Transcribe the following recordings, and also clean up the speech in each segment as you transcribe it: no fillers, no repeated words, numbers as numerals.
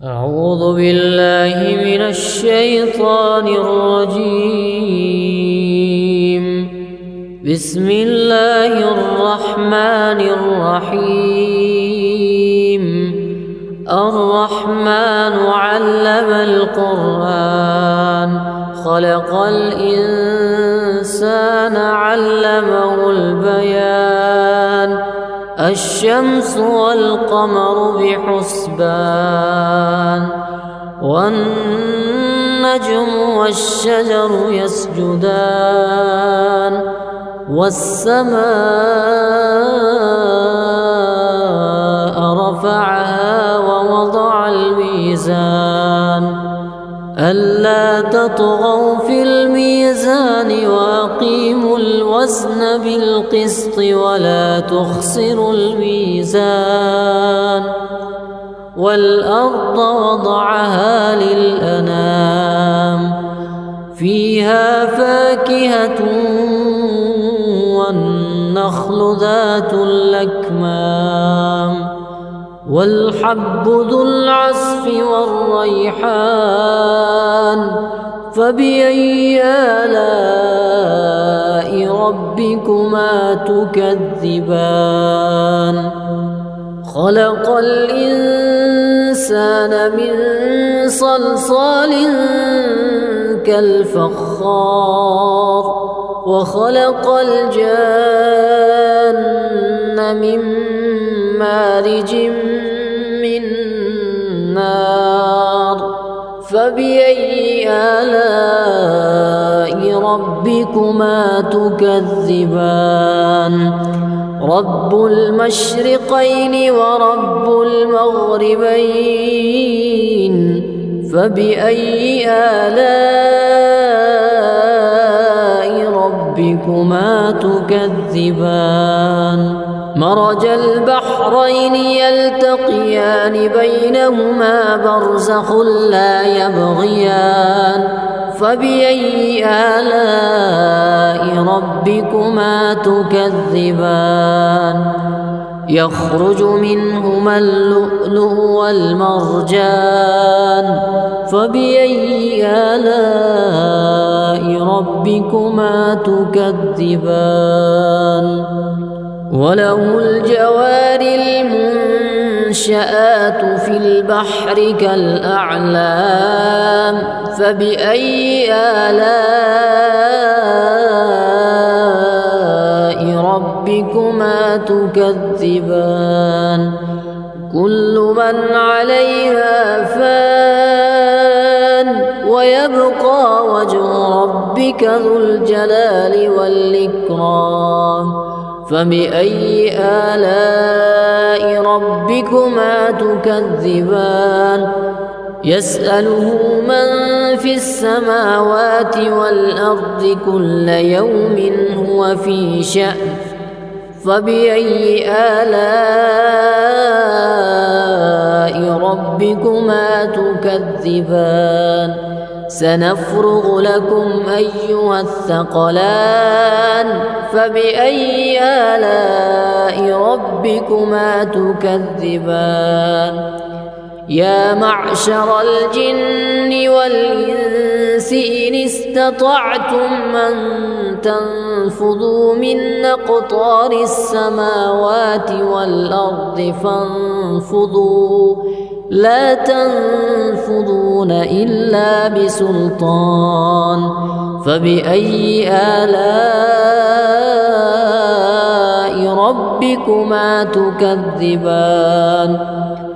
أعوذ بالله من الشيطان الرجيم. بسم الله الرحمن الرحيم. الرحمن علم القرآن خلق الإنسان علمه البيان. الشمس والقمر بحسبان والنجم والشجر يسجدان والسماء رفعها ووضع الميزان ألا تطغوا في الميزان وأقيموا الوزن بالقسط ولا تخسروا الميزان. والأرض وضعها للأنام فيها فاكهة والنخل ذات الأكمام والحب ذو العصف والريحان. فبأي آلاء ربكما تكذبان؟ خلق الإنسان من صلصال كالفخار وخلق الجان من مارج من نار. فبأي آلاء ربكما تكذبان؟ رب المشرقين ورب المغربين. فبأي آلاء ربكما تكذبان؟ مرج البحرين يلتقيان بينهما برزخ لا يبغيان. فبأي آلاء ربكما تكذبان؟ يخرج منهما اللؤلؤ والمرجان. فبأي آلاء ربكما تكذبان؟ وله الجوار المنشآت في البحر كالأعلام. فبأي آلاء ربكما تكذبان؟ كل من عليها فان ويبقى وجه ربك ذو الجلال والإكرام. فبأي آلاء ربكما تكذبان؟ يسأله من في السماوات والأرض كل يوم هو في شأن. فبأي آلاء ربكما تكذبان؟ سنفرغ لكم أيها الثقلان. فبأي آلاء ربكما تكذبان؟ يا معشر الجن والإنس إن استطعتم أن تنفذوا من أقطار السماوات والأرض فانفذوا لا تنفذون إلا بسلطان. فبأي آلاء ربكما تكذبان؟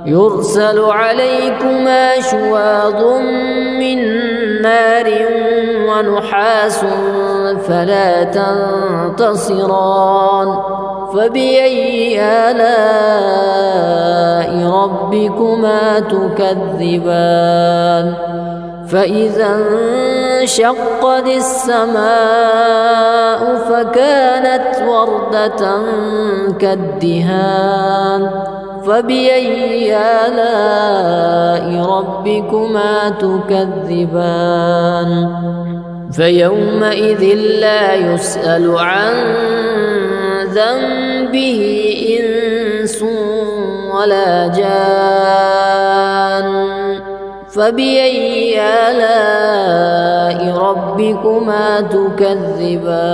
يرسل عليكما شواظ من نار ونحاس فلا تنتصران. فبأي آلاء ربكما تكذبان؟ فإذا انشقت السماء فكانت وردة كالدهان. فبأي آلاء ربكما تكذبان؟ فيومئذ لا يسأل عن ذنبه إنس ولا جان فبأي آلاء ربكما تكذبان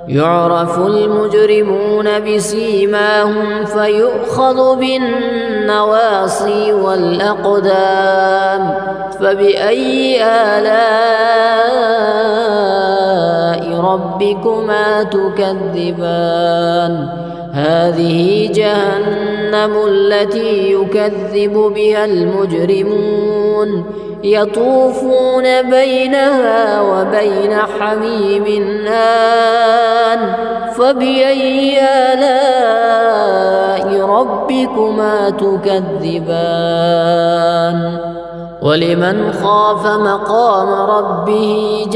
يعرف المجرمون بسيماهم فيؤخذ بالنواصي والأقدام فبأي آلاء ربكما تكذبان هذه جهنم التي يكذب بها المجرمون يطوفون بينها وبين حميم آن فبأي آلاء ربكما تكذبان ولمن خاف مقام ربه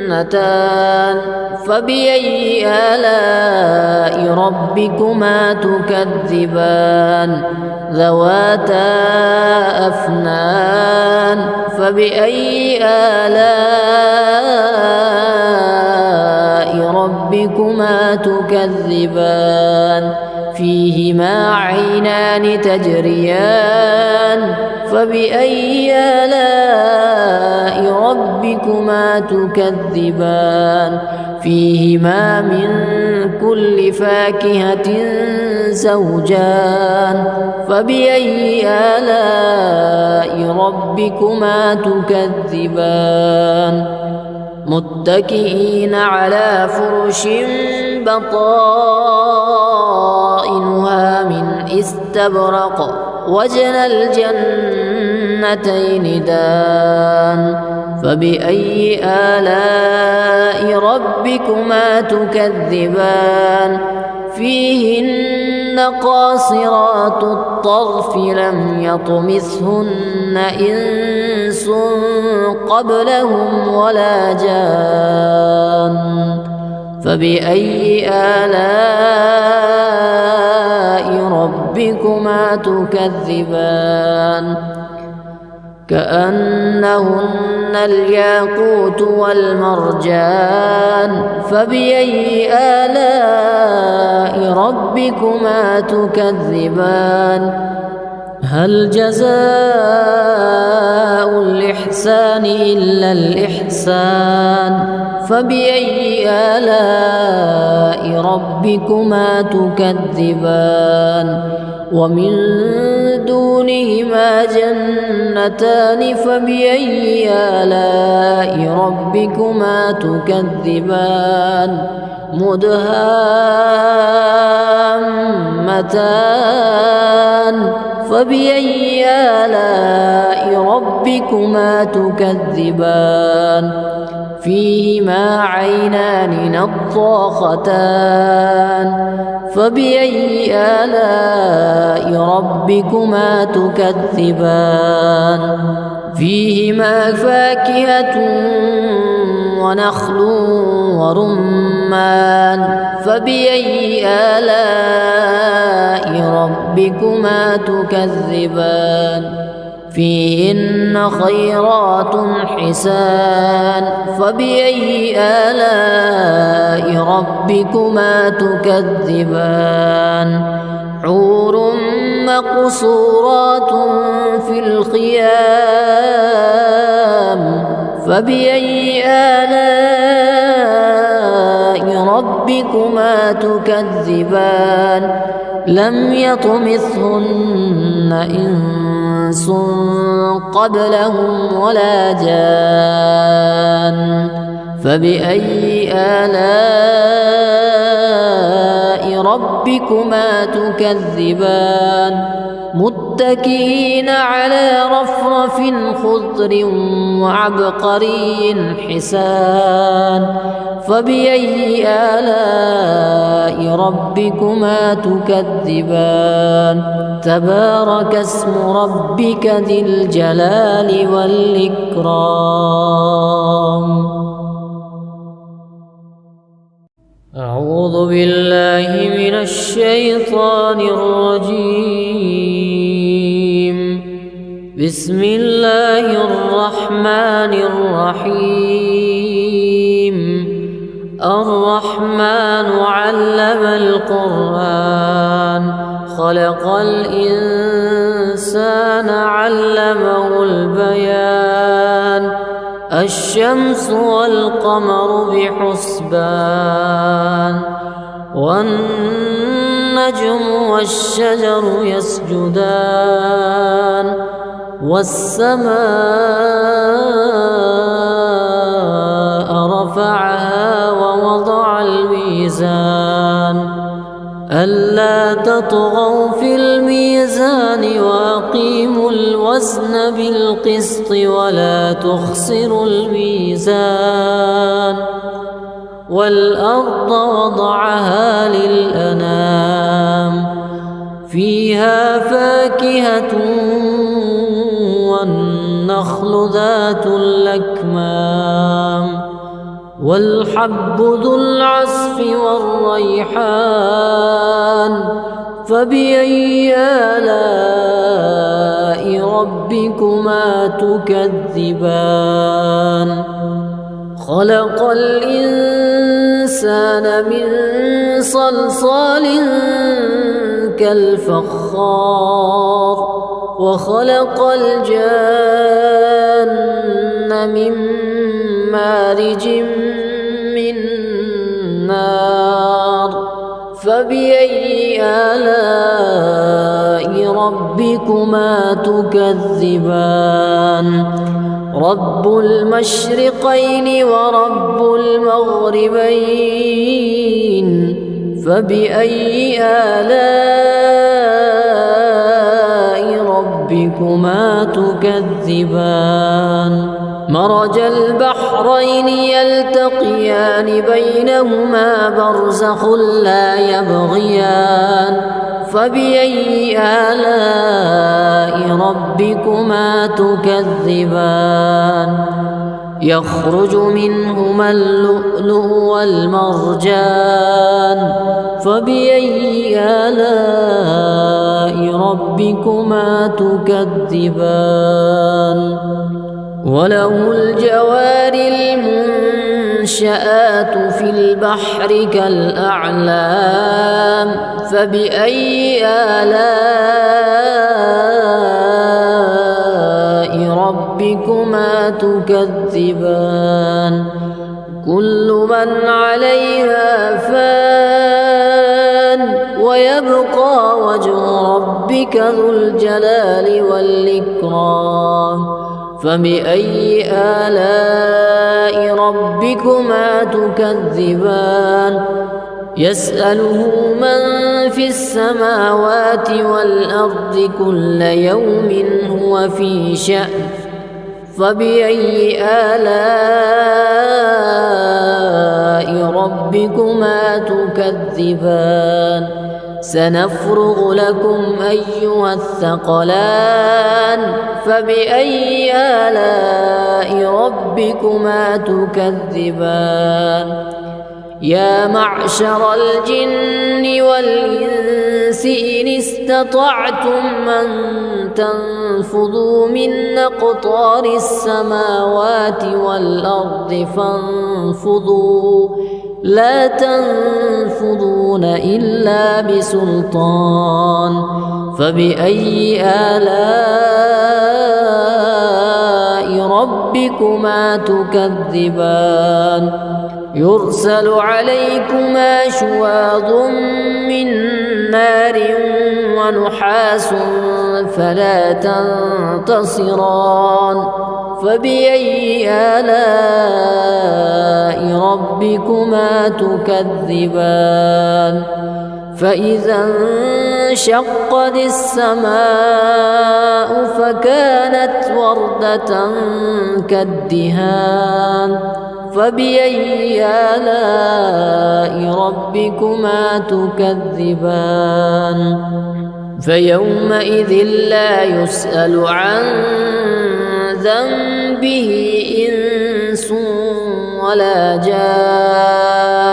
جنتان فبأي آلاء ربكما تكذبان ذواتا أفنان فبأي آلاء ربكما تكذبان فيهما عينان تجريان فبأي آلاء ربكما تكذبان فيهما من كل فاكهة زوجان فبأي آلاء ربكما تكذبان متكئين على فرش بطائنها من استبرق وجنى الجنتين دان فبأي آلاء ربكما تكذبان فيهن قاصرات الطرف لم يطمثهن إنس قبلهم ولا جان فبأي آلاء ربكما تكذبان كأنهن الياقوت والمرجان فبأي آلاء ربكما تكذبان هل جزاء الإحسان إلا الإحسان فبأي آلاء ربكما تكذبان ومن دونهما جنتان فبأي آلاء ربكما تكذبان مدهامتان فبأي آلاء ربكما تكذبان فيهما عينان نضاختان فبأي آلاء ربكما تكذبان فيهما فاكهة ونخل ورمان فبأي آلاء ربكما تكذبان فيهن خيرات حسان فبأي آلاء ربكما تكذبان حور مقصورات في الخيام فبأي آلاء ربكما تكذبان لم يطمثهن إنس قبلهم ولا جان فبأي آلاء ربكما تكذبان متكئين على رفرف خضر وعبقري حسان فبأي آلاء ربكما تكذبان تبارك اسم ربك ذي الجلال والإكرام أعوذ بالله من الشيطان الرجيم بسم الله الرحمن الرحيم الرحمن علم القرآن خلق الإنسان الإنسان علمه البيان الشمس والقمر بحسبان والنجم والشجر يسجدان والسماء رفعها ووضع الميزان ألا تطغوا في الميزان وأقيموا الوزن بالقسط ولا تخسروا الميزان والأرض وضعها للأنام فيها فاكهة والنخل ذات الأكمام والحب ذو العصف والريحان فبأي آلاء ربكما تكذبان خلق الإنسان من صلصال كالفخار وخلق الجان من مارج من نار فبأي آلاء ربكما تكذبان رب المشرقين ورب المغربين فبأي آلاء ربكما تكذبان مرج البحرين يلتقيان بينهما برزخ لا يبغيان فبأي آلاء ربكما تكذبان يخرج منهما اللؤلؤ والمرجان فبأي آلاء ربكما تكذبان وله الجوار المنشآت في البحر كالأعلام فبأي آلاء ربكما تكذبان كل من عليها فان ويبقى وجه ربك ذو الجلال والإكرام فبأي آلاء ربكما تكذبان يسأله من في السماوات والأرض كل يوم هو في شأن فبأي آلاء ربكما تكذبان سنفرغ لكم أيها الثقلان فبأي آلاء ربكما تكذبان يا معشر الجن والإنس إن استطعتم أن تنفذوا من أقطار السماوات والأرض فانفذوا لا تنفذون إلا بسلطان فبأي آلاء ربكما تكذبان يرسل عليكما شواظ من نار ونحاس فلا تنتصران فبأي آلاء ربكما تكذبان فإذا انشقت السماء فكانت وردة كالدهان فبأي آلاء ربكما تكذبان فيومئذ لا يسأل عن ذنبه إنس ولا جان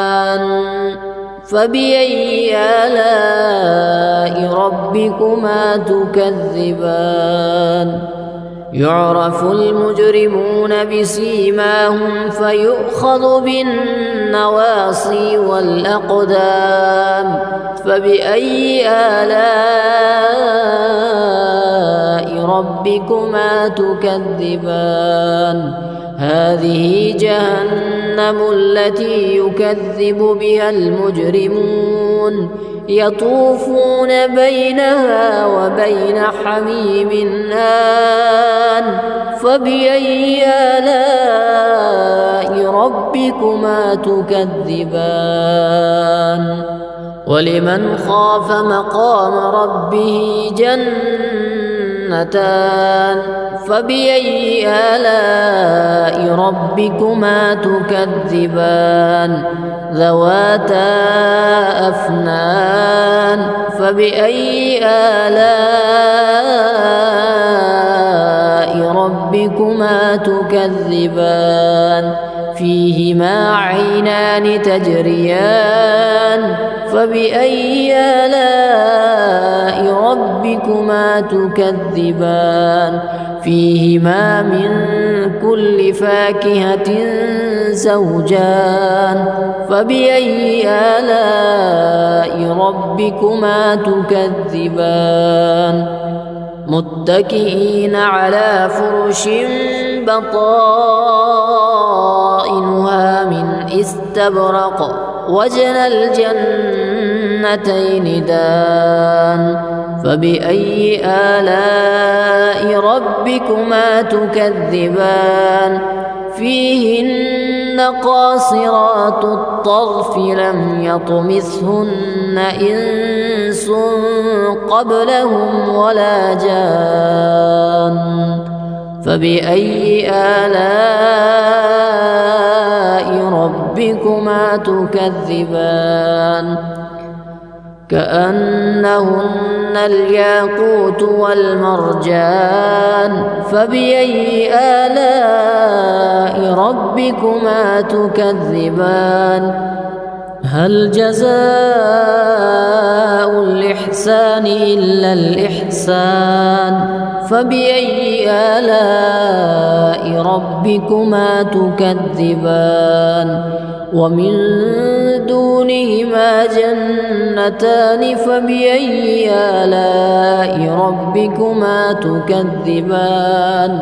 فبأي آلاء ربكما تكذبان يعرف المجرمون بسيماهم فيؤخذ بالنواصي والأقدام فبأي آلاء ربكما تكذبان هذه جهنم التي يكذب بها المجرمون يطوفون بينها وبين حميم آن فبأي آلاء ربكما تكذبان ولمن خاف مقام ربه جنتان فبأي آلاء ربكما تكذبان ذواتا أفنان فبأي آلاء ربكما تكذبان فيهما عينان تجريان فبأي آلاء ربكما تكذبان فيهما من كل فاكهة زوجان فبأي آلاء ربكما تكذبان متكئين على فرش بطائنها من استبرق وجنى الجنتين دان فبأي آلاء ربكما تكذبان فيهن قاصرات الطرف لم يطمثهن إنس قبلهم ولا جان فبأي آلاء ربكما تكذبان كأنهن الياقوت والمرجان فبأي آلاء ربكما تكذبان هل جزاء الإحسان إلا الإحسان فبأي آلاء ربكما تكذبان ومن دونهما جنتان فبأي آلاء ربكما تكذبان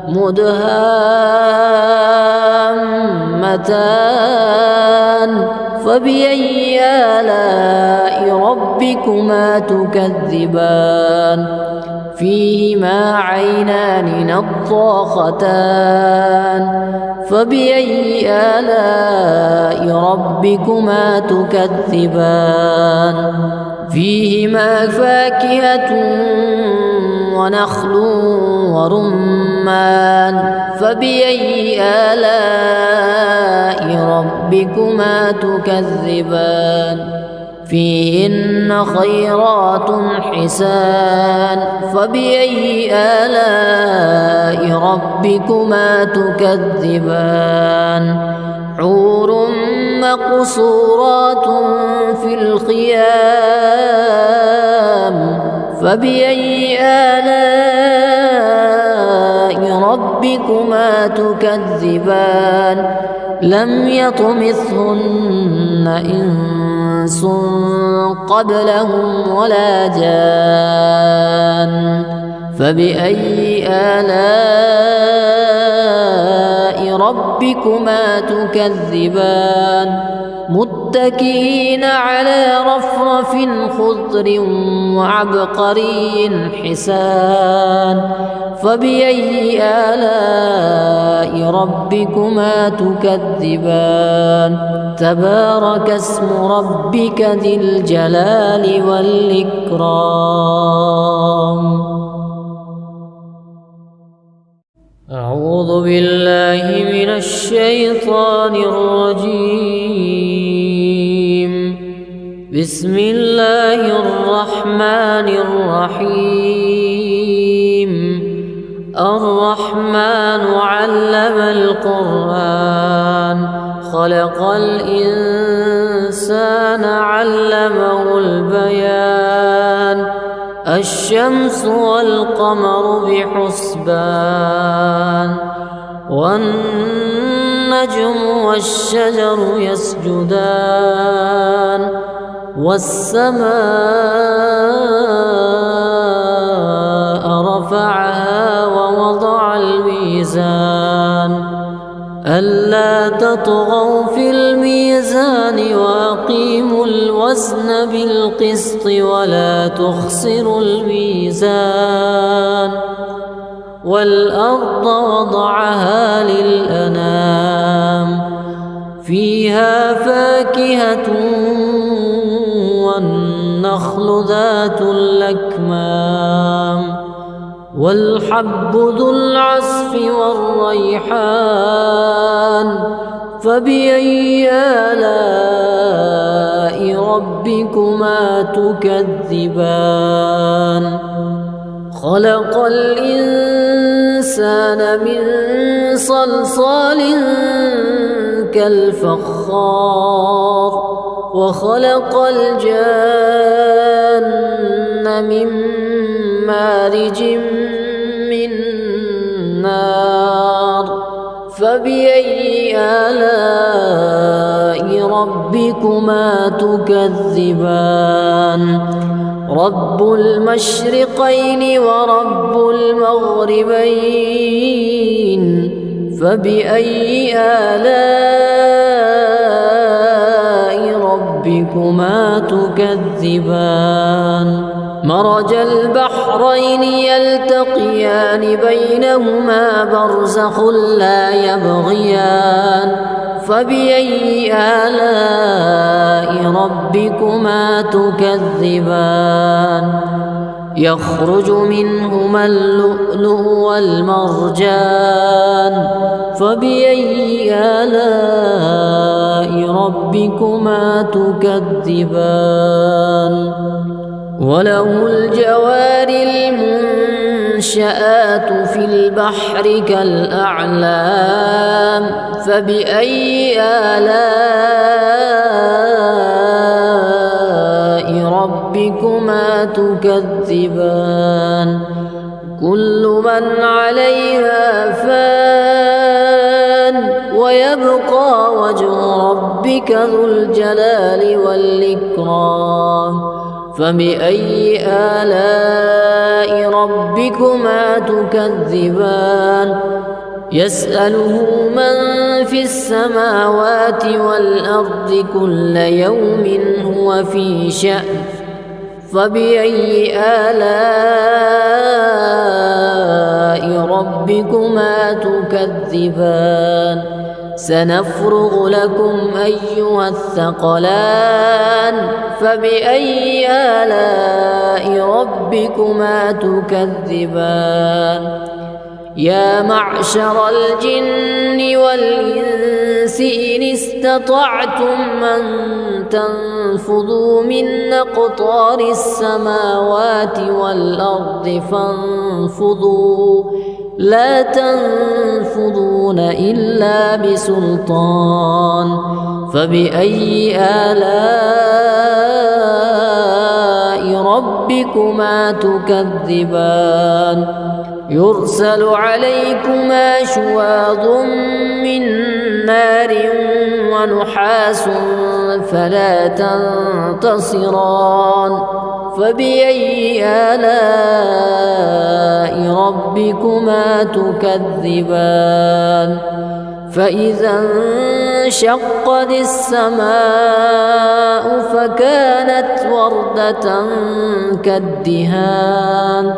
مدهامتان فبأي آلاء ربكما تكذبان فيهما عينان نضاختان فبأي آلاء ربكما تكذبان فيهما فاكهة ونخل ورمان فبأي آلاء ربكما تكذبان فيهن خيرات حسان فبأي آلاء ربكما تكذبان حور مقصورات في الخيام فبأي آلاء ربكما تكذبان لم يطمثهن إنس قبلهم ولا جان فبأي آلاء ربكما تكذبان متكئين على رفرف خضر وعبقري حسان فبأي آلاء ربكما تكذبان تبارك اسم ربك ذي الجلال والإكرام أعوذ بالله من الشيطان الرجيم بسم الله الرحمن الرحيم الرحمن علم القرآن خلق الإنسان علمه البيان الشمس والقمر بحسبان والنجم والشجر يسجدان والسماء رفعها ووضع الميزان ألا تطغوا في الميزان وأقيموا الوزن بالقسط ولا تخسروا الميزان والأرض وضعها للأنام فيها فاكهة والنخل ذات الأكمام والحب ذو العصف والريحان فبأي آلاء ربكما تكذبان خلق الإنسان من صلصال كالفخار وخلق الجان من مارج من نار فبأي آلاء ربكما تكذبان رب المشرقين ورب المغربين فبأي آلاء ربكما تكذبان مرج البحرين يلتقيان بينهما برزخ لا يبغيان فبأي آلاء ربكما تكذبان يخرج منهما اللؤلؤ والمرجان فبأي آلاء ربكما تكذبان وله الجوار المنشآت في البحر كالأعلام فبأي آلاء ربكما تكذبان كل من عليها فان ويبقى وجه ربك ذو الجلال والإكرام فبأي آلاء ربكما تكذبان يسأله من في السماوات والأرض كل يوم هو في شأن فبأي آلاء ربكما تكذبان سنفرغ لكم أيها الثقلان فبأي آلاء ربكما تكذبان يا معشر الجن والإنس إن استطعتم أن تنفذوا من أقطار السماوات والأرض فانفذوا لا تنفذون إلا بسلطان فبأي آلاء ربكما تكذبان يرسل عليكما شواظ من نار ونحاس فلا تنتصران فبأي آلاء ربكما تكذبان فإذا انشقت السماء فكانت وردة كالدهان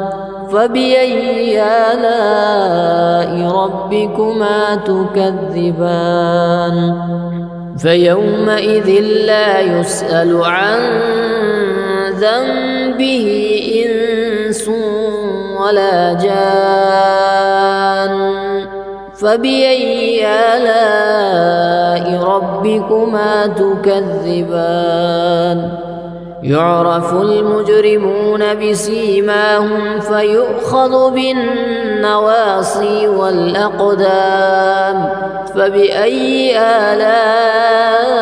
فبأي آلاء ربكما تكذبان فيومئذ لا يسأل عن ذنبه إنس ولا جان فبأي آلاء ربكما تكذبان يعرف المجرمون بسيماهم فيؤخذ بالنواصي والأقدام فبأي آلاء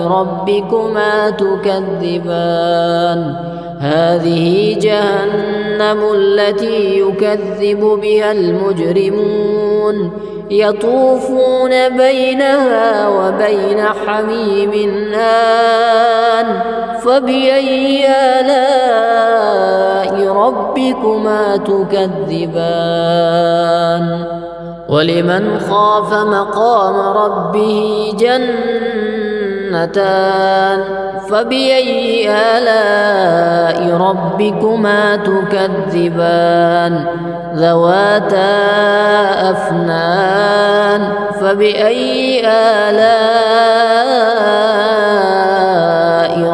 ربكما تكذبان هذه جهنم التي يكذب بها المجرمون يطوفون بينها وبين حميم آن فبأي آلاء ربكما تكذبان ولمن خاف مقام ربه جنتان فبأي آلاء ربكما تكذبان ذواتا أفنان فبأي آلاء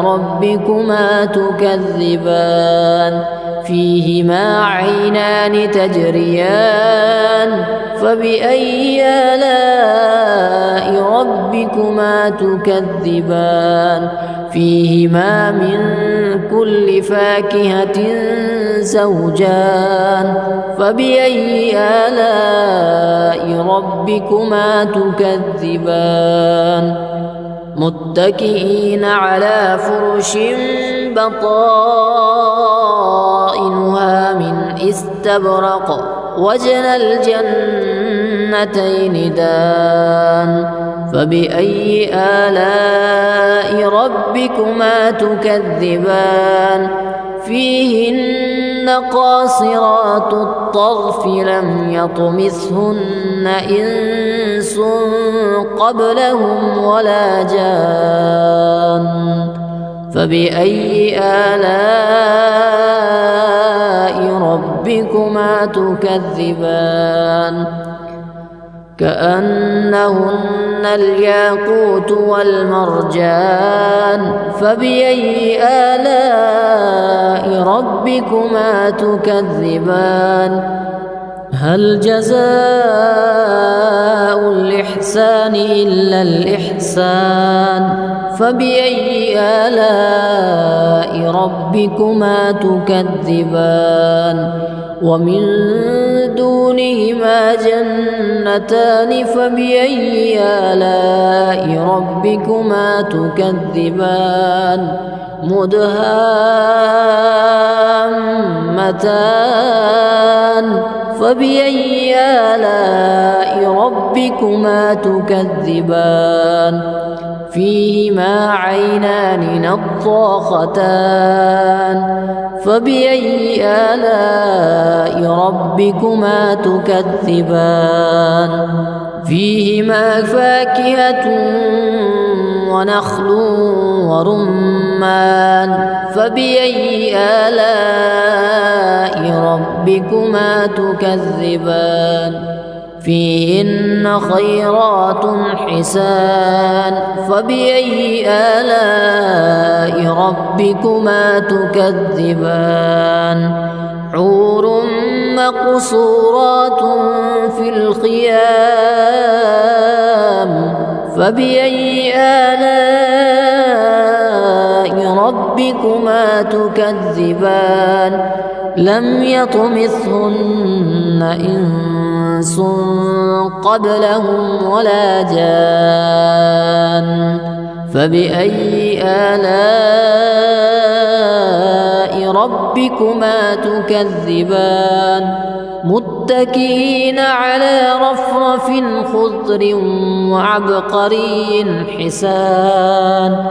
ربكما تكذبان فيهما عينان تجريان فبأي آلاء ربكما تكذبان فيهما من كل فاكهة زوجان فبأي آلاء ربكما تكذبان متكئين على فرش بطائنها من استبرق وجنى الجنتين دان فبأي آلاء ربكما تكذبان فيهن قاصرات الطرف لم يطمثهن إنس قبلهم ولا جان فبأي آلاء ربكما تكذبان كأنهن الياقوت والمرجان فبأي آلاء ربكما تكذبان هل جزاء الإحسان إلا الإحسان فبأي آلاء ربكما تكذبان ومن دونهما جنتان فبأي آلاء ربكما تكذبان مدهامتان فبأي آلاء ربكما تكذبان فيهما عينان نضاختان فبأي آلاء ربكما تكذبان فيهما فاكهة ونخل ورمان فبأي آلاء ربكما تكذبان فيهن خيرات حسان فبأي آلاء ربكما تكذبان حور مقصورات في الخيام فبأي آلاء ربكما تكذبان لم يطمثهن إنس قبلهم ولا جان فبأي آلاء ربكما تكذبان متكئين على رفرف خضر وعبقري حسان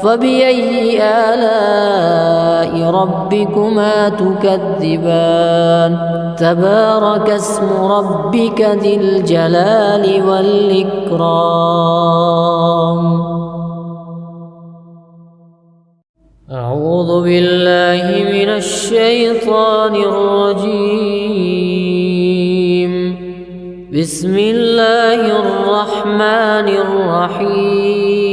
فبأي آلاء ربكما تكذبان تبارك اسم ربك ذي الجلال والإكرام أعوذ بالله من الشيطان الرجيم بسم الله الرحمن الرحيم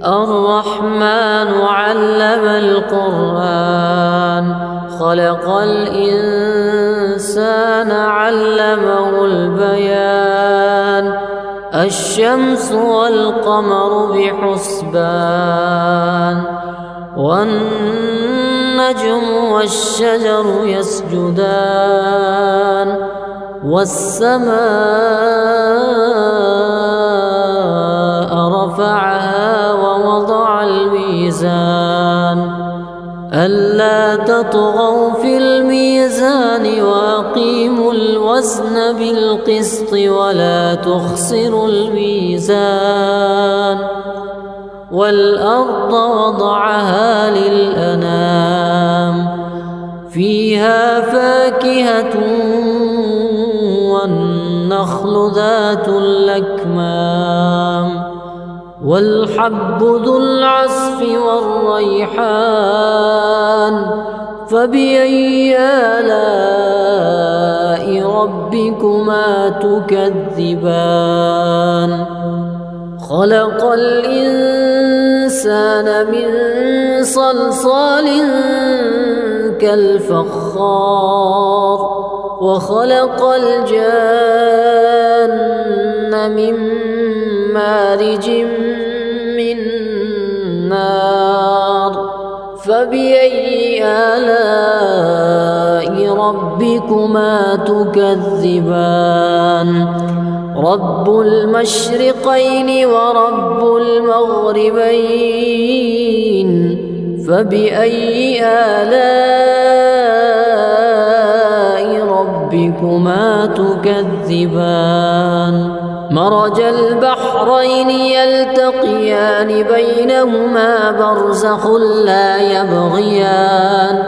الرحمن علم القرآن خلق الإنسان علمه البيان الشمس والقمر بحسبان والنجم والشجر يسجدان والسماء رفعها ووضع الميزان ألا تطغوا في الميزان وأقيموا الوزن بالقسط ولا تخسروا الميزان والأرض وضعها للأنام فيها فاكهة والنخل ذات الأكمام والحب ذو العصف والريحان فبأي آلاء ربكما تكذبان خلق الإنسان من صلصال كالفخار وخلق الجان من مارج من نار فبأي آلاء ربكما تكذبان رب المشرقين ورب المغربين فبأي آلاء ربكما تكذبان مرج البحرين يلتقيان بينهما برزخ لا يبغيان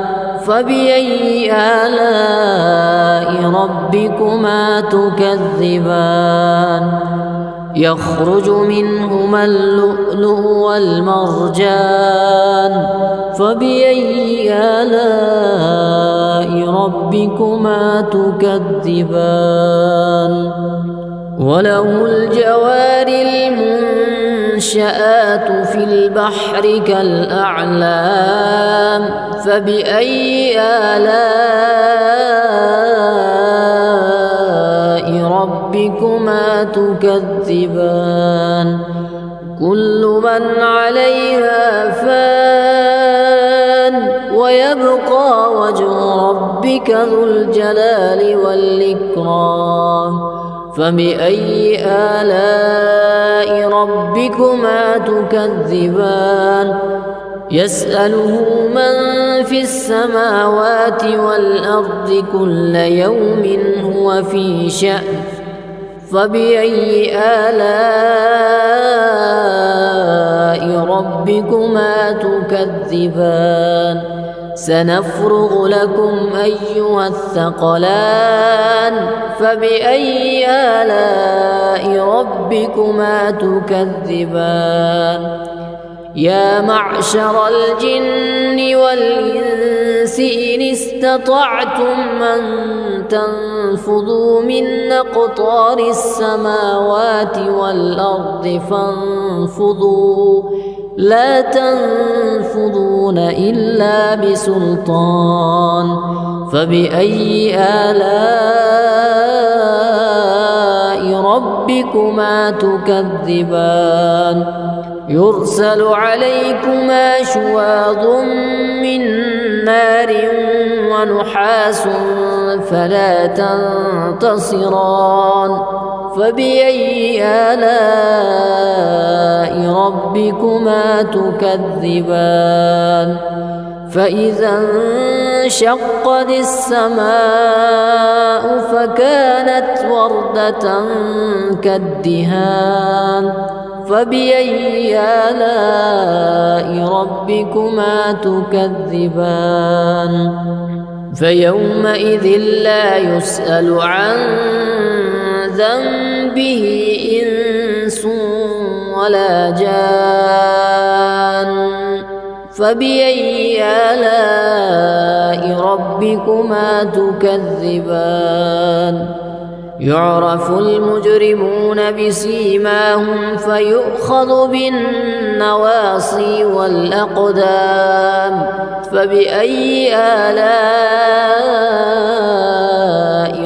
فبأي آلاء ربكما تكذبان يخرج منهما اللؤلؤ والمرجان فبأي آلاء ربكما تكذبان وله الجوار المنشآت في البحر كالأعلام فبأي آلاء ربكما تكذبان كل من عليها فان ويبقى وجه ربك ذو الجلال والإكرام فبأي آلاء ربكما تكذبان يسأله من في السماوات والأرض كل يوم هو في شأن فبأي آلاء ربكما تكذبان سنفرغ لكم أيها الثقلان فبأي آلاء ربكما تكذبان يا معشر الجن والإنس إن استطعتم أن تنفذوا من أقطار السماوات والأرض فانفذوا لا تنفذون إلا بسلطان فبأي آلاء ربكما تكذبان يرسل عليكما شواظ من نار ونحاس فلا تنتصران فبأي آلاء ربكما تكذبان فإذا انشقت السماء فكانت وردة كالدهان فبأي آلاء ربكما تكذبان فيومئذ لا يسأل عن ذنبه إنس ولا جان فبأي آلاء ربكما تكذبان يعرف المجرمون بسيماهم فيؤخذ بالنواصي والأقدام فبأي آلاء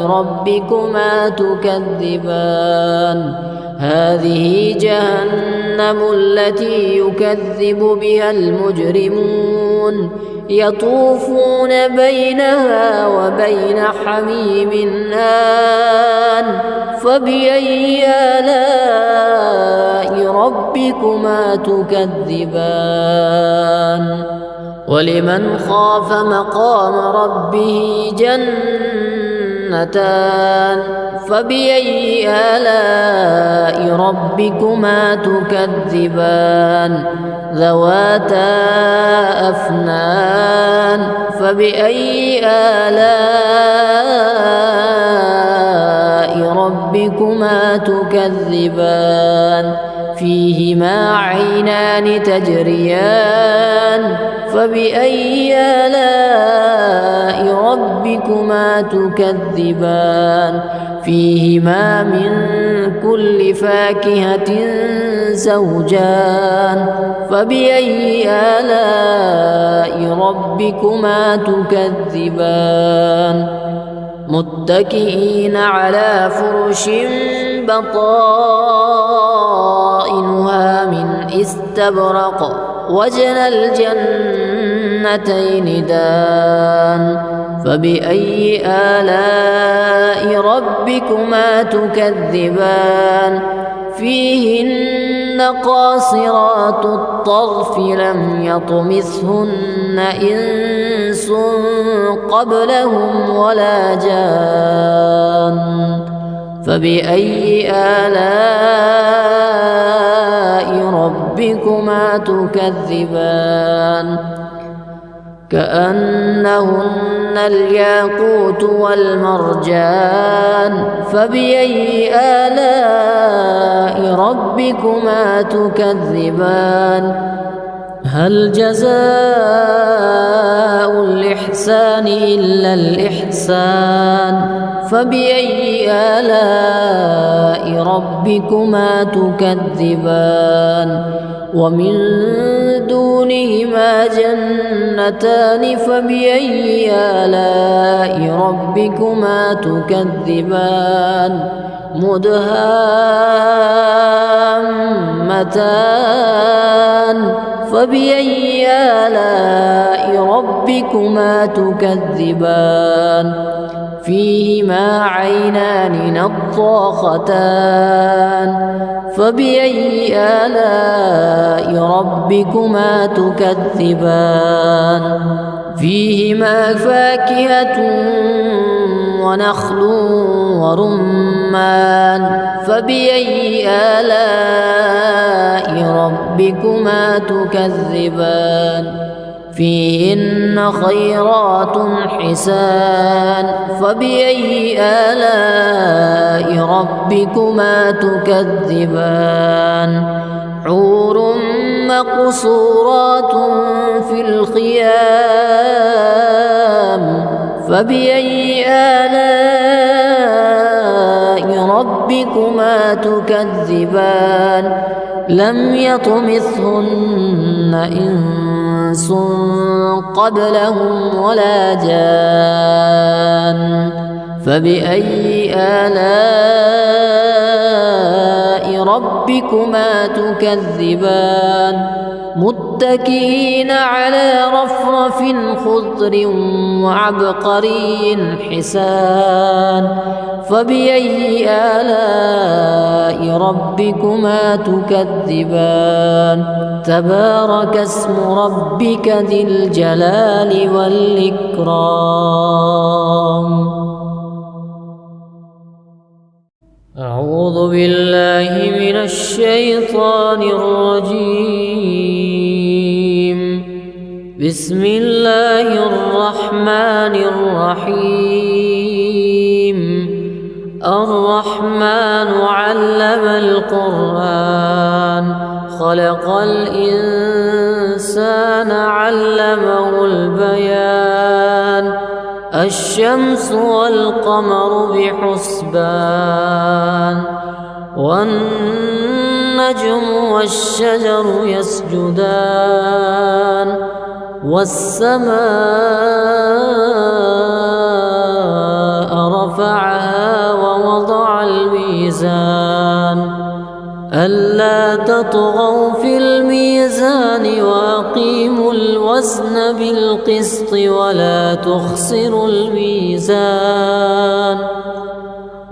ربكما تكذبان هذه جهنم التي يكذب بها المجرمون يطوفون بينها وبين حميم آن فبأي آلاء ربكما تكذبان ولمن خاف مقام ربه جنتان فبأي آلاء ربكما تكذبان ذواتا أفنان فبأي آلاء ربكما تكذبان فيهما عينان تجريان فبأي آلاء ربكما تكذبان فيهما من كل فاكهة زوجان فبأي آلاء ربكما تكذبان متكئين على فرش بطائنها من استبرق وجنى الجنتين دان فبأي آلاء ربكما تكذبان فيهن قاصرات الطرف لم يطمثهن إنس قبلهم ولا جان فبأي آلاء ربكما تكذبان كأنهن الياقوت والمرجان فبأي آلاء ربكما تكذبان هل جزاء الإحسان إلا الإحسان فبأي آلاء ربكما تكذبان ومن دونهما جنتان فبأي آلاء ربكما تكذبان مدهامتان فبأي آلاء ربكما تكذبان فيهما عينان نضاختان فبأي آلاء ربكما تكذبان فيهما فاكهة ونخل ورمان فبأي آلاء ربكما تكذبان فيهن خيرات حسان فبأي آلاء ربكما تكذبان حور مقصورات في الخيام فبأي آلاء ربكما تكذبان لم يطمثهن إنس قبلهم ولا جان فبأي آلاء ربكما تكذبان متكئين على رفرف خضر وعبقري حسان فبأي آلاء ربكما تكذبان تبارك اسم ربك ذي الجلال والإكرام أعوذ بالله من الشيطان الرجيم بسم الله الرحمن الرحيم الرحمن علم القرآن خلق الإنسان علمه البيان الشمس والقمر بحسبان والنجم والشجر يسجدان والسماء رفعها ووضع الميزان ألا تطغوا في الميزان وأقيموا الوزن بالقسط ولا تخسروا الميزان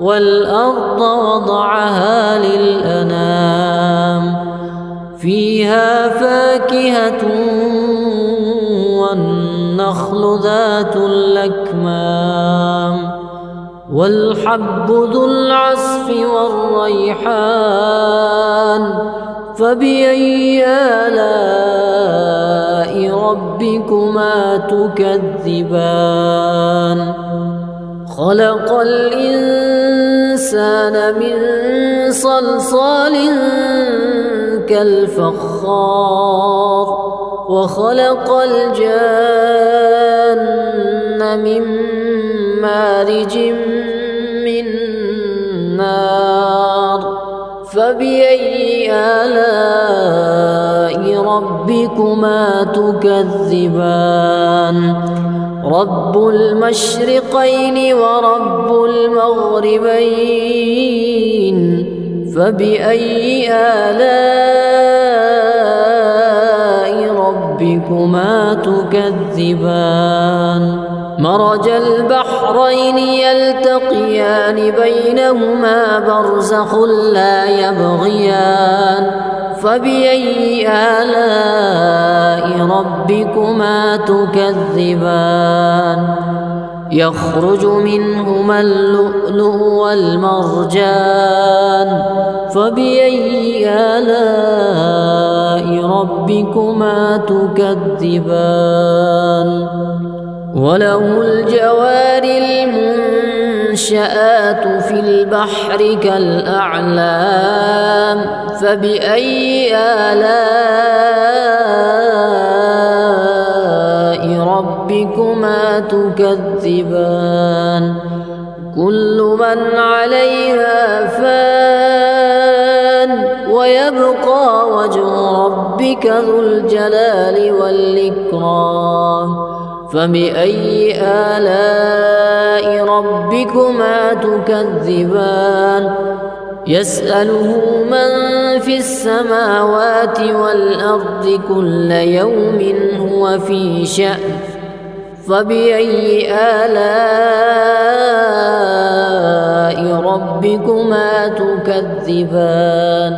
والأرض وضعها للأنام فيها فاكهة والنخل ذات الأكمام والحب ذو العصف والريحان فبأي آلاء ربكما تكذبان خلق الإنسان من صلصال كالفخار وخلق الجان من مارج من نار فبأي آلاء ربكما تكذبان رب المشرقين ورب المغربين فبأي آلاء ربكما تكذبان مرج البحرين يلتقيان بينهما برزخ لا يبغيان فبأي آلاء ربكما تكذبان يخرج منهما اللؤلؤ والمرجان فبأي آلاء ربكما تكذبان وله الجوار المنشآت في البحر كالأعلام فبأي آلاء ربكما تكذبان كل من عليها فان ويبقى وجه ربك ذو الجلال والإكرام فبأي آلاء ربكما تكذبان يسأله من في السماوات والأرض كل يوم هو في شأن فبأي آلاء ربكما تكذبان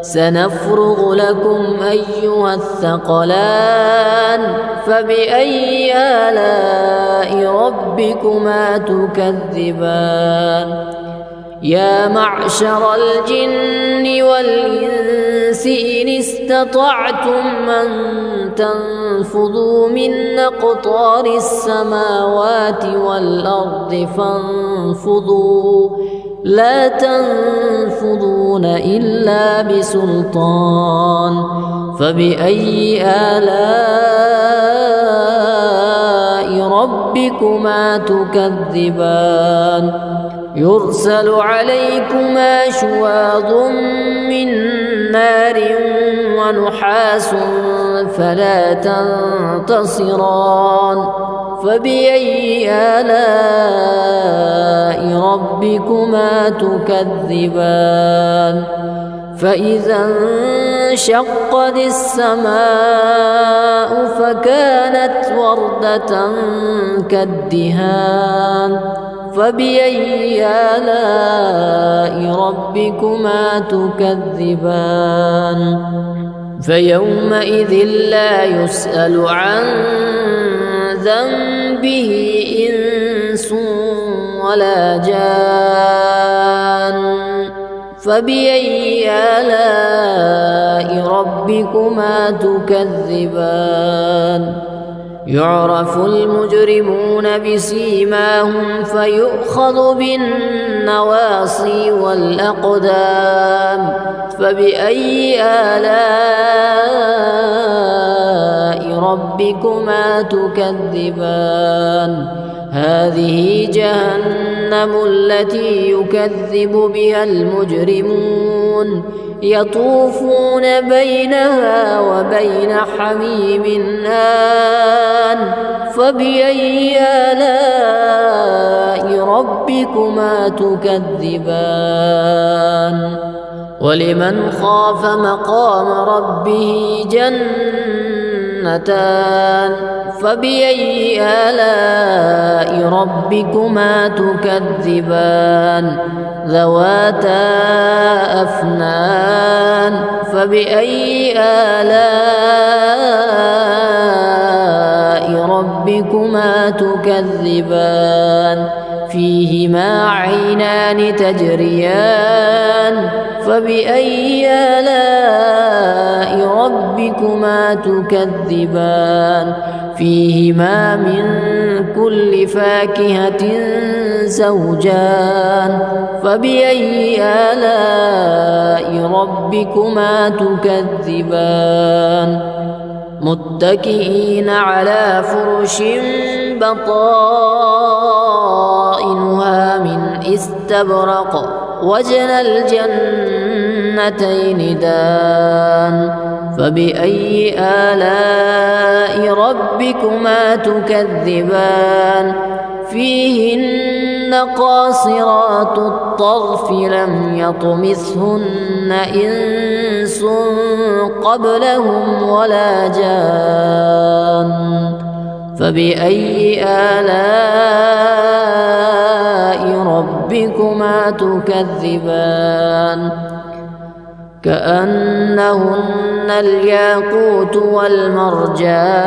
سنفرغ لكم أيها الثقلان فبأي آلاء ربكما تكذبان يا معشر الجن والإنس إن استطعتم أن تنفذوا من أقطار السماوات والأرض فانفذوا لا تنفذون إلا بسلطان فبأي آلاء ربكما تكذبان يرسل عليكما شواظ من نار ونحاس فلا تنتصران فبأي آلاء ربكما تكذبان فإذا انشقت السماء فكانت وردة كالدهان فبأي آلاء ربكما تكذبان فيومئذ لا يسأل عن ذنبه إنس ولا جان فبأي آلاء ربكما تكذبان يعرف المجرمون بسيماهم فيؤخذ بالنواصي والأقدام فبأي آلاء ربكما تكذبان هذه جهنم التي يكذب بها المجرمون يطوفون بينها وبين حميم آن فبأي آلاء ربكما تكذبان ولمن خاف مقام ربه جنتان فبأي آلاء ربكما تكذبان ذواتا أفنان فبأي آلاء ربكما ربكما تكذبان فيهما عينان تجريان فبأي آلاء ربكما تكذبان فيهما من كل فاكهة زوجان فبأي آلاء ربكما تكذبان متكئين على فرش بطائنها من استبرق وجنى الجنتين دان فبأي آلاء ربكما تكذبان فيهن قاصرات الطرف لم يطمثهن إنس قبلهم ولا جان فبأي آلاء ربكما تكذبان كأنهن الياقوت والمرجان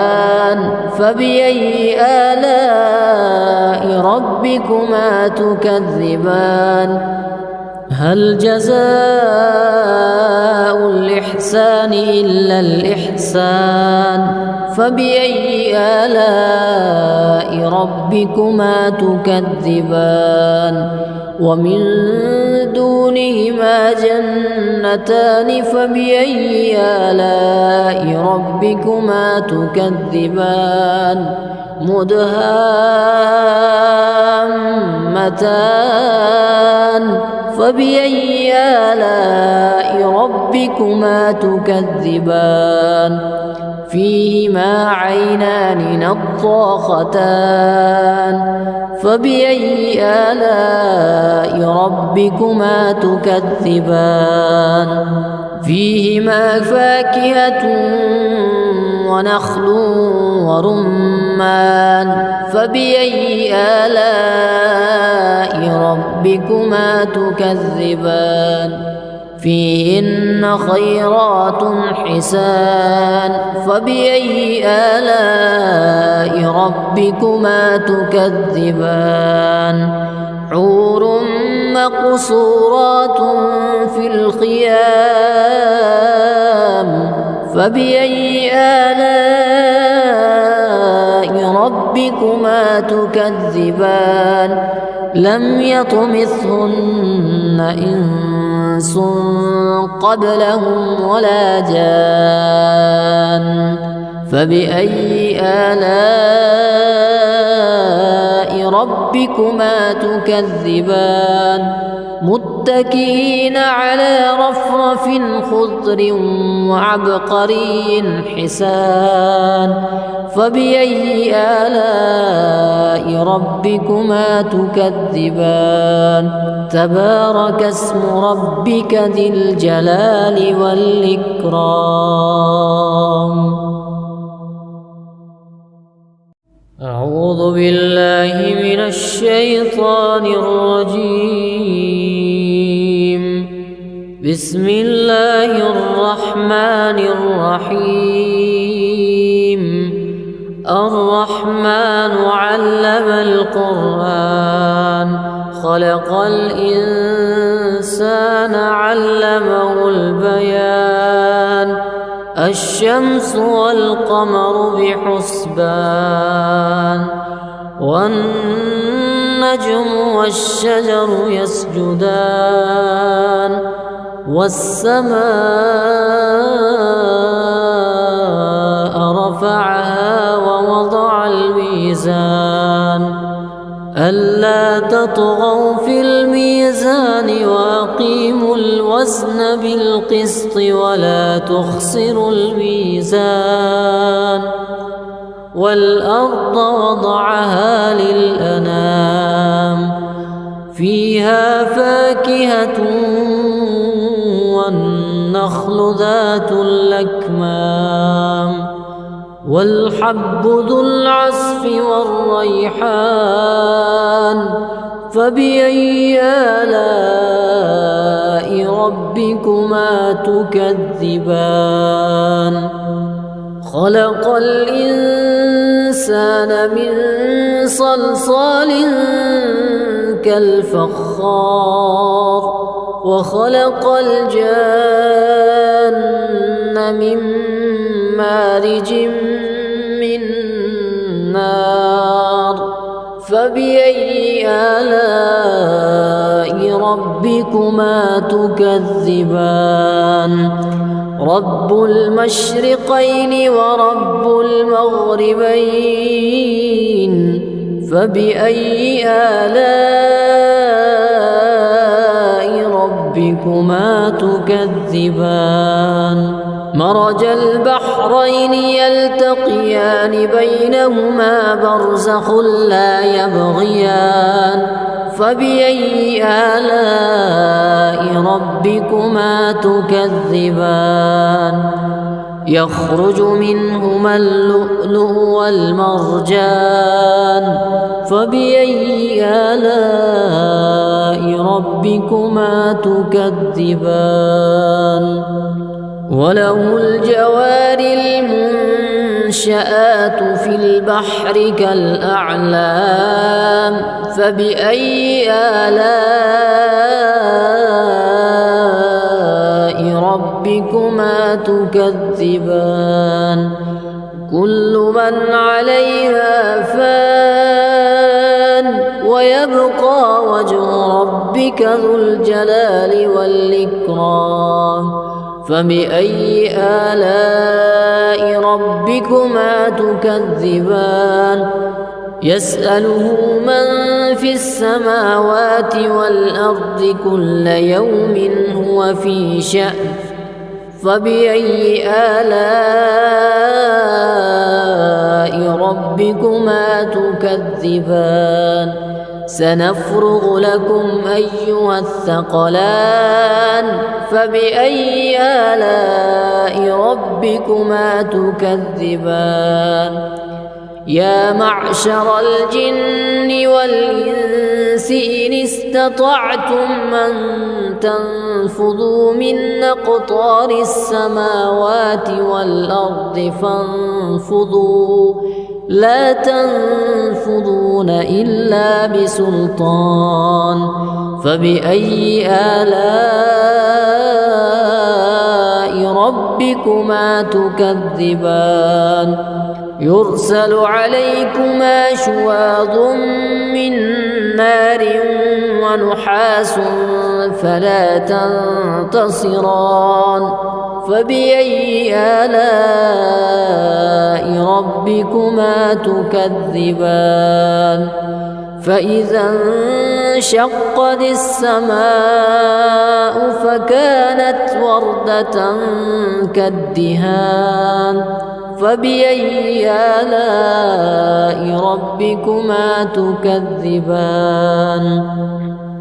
فبأي آلاء ربكما تكذبان هل جزاء الإحسان إلا الإحسان فبأي آلاء ربكما تكذبان ومن دونهما جنتان فبأي آلاء ربكما تكذبان مدهامتان فبأي آلاء ربكما تكذبان فيهما عينان نضاختان فبأي آلاء ربكما تكذبان فيهما فاكهة ونخل ورمان فبأي آلاء ربكما تكذبان فيهن خيرات حسان فبأي آلاء ربكما تكذبان حور مقصورات في الخيام فبأي آلاء ربكما تكذبان لم يطمثهن إنس قبلهم ولا جان فبأي آلاء ربكما تكذبان متكئين على رفرف خضر وعبقري حسان فبأي آلاء ربكما تكذبان تبارك اسم ربك ذي الجلال والإكرام أعوذ بالله من الشيطان الرجيم بسم الله الرحمن الرحيم الرحمن علم القرآن خلق الإنسان علمه البيان الشمس والقمر بحسبان والنجم والشجر يسجدان والسماء رفعها ووضع الميزان ألا تطغوا في الميزان وأقيموا الوزن بالقسط ولا تخسروا الميزان والأرض وضعها للأنام فيها فاكهة والنخل ذات الأكمام والحب ذو العصف والريحان فبأي آلاء ربكما تكذبان خلق الإنسان الإنسان من صلصال كالفخار وخلق الجن من مارج من نار فبأي آلاء ربكما تكذبان رب المشرقين ورب المغربين فبأي آلاء ربكما تكذبان مرج البحرين يلتقيان بينهما برزخ لا يبغيان فبأي آلاء ربكما تكذبان يخرج منهما اللؤلؤ والمرجان فبأي آلاء ربكما تكذبان وله الجوار المنشآت في البحر كالأعلام فبأي آلاء ربكما تكذبان كل من عليها فان ويبقى وجه ربك ذو الجلال والإكرام فبأي آلاء ربكما تكذبان يسأله من في السماوات والأرض كل يوم هو في شأن فبأي آلاء ربكما تكذبان سنفرغ لكم أيها الثقلان فبأي آلاء ربكما تكذبان يا معشر الجن والإنس إن استطعتم أن تنفذوا من أقطار السماوات والأرض فانفذوا لا تنفذون إلا بسلطان فبأي آلاء ربكما تكذبان يرسل عليكما شواظ من نار ونحاس فلا تنتصران فبأي آلاء ربكما تكذبان فإذا انشقت السماء فكانت وردة كالدهان فبأي آلاء ربكما تكذبان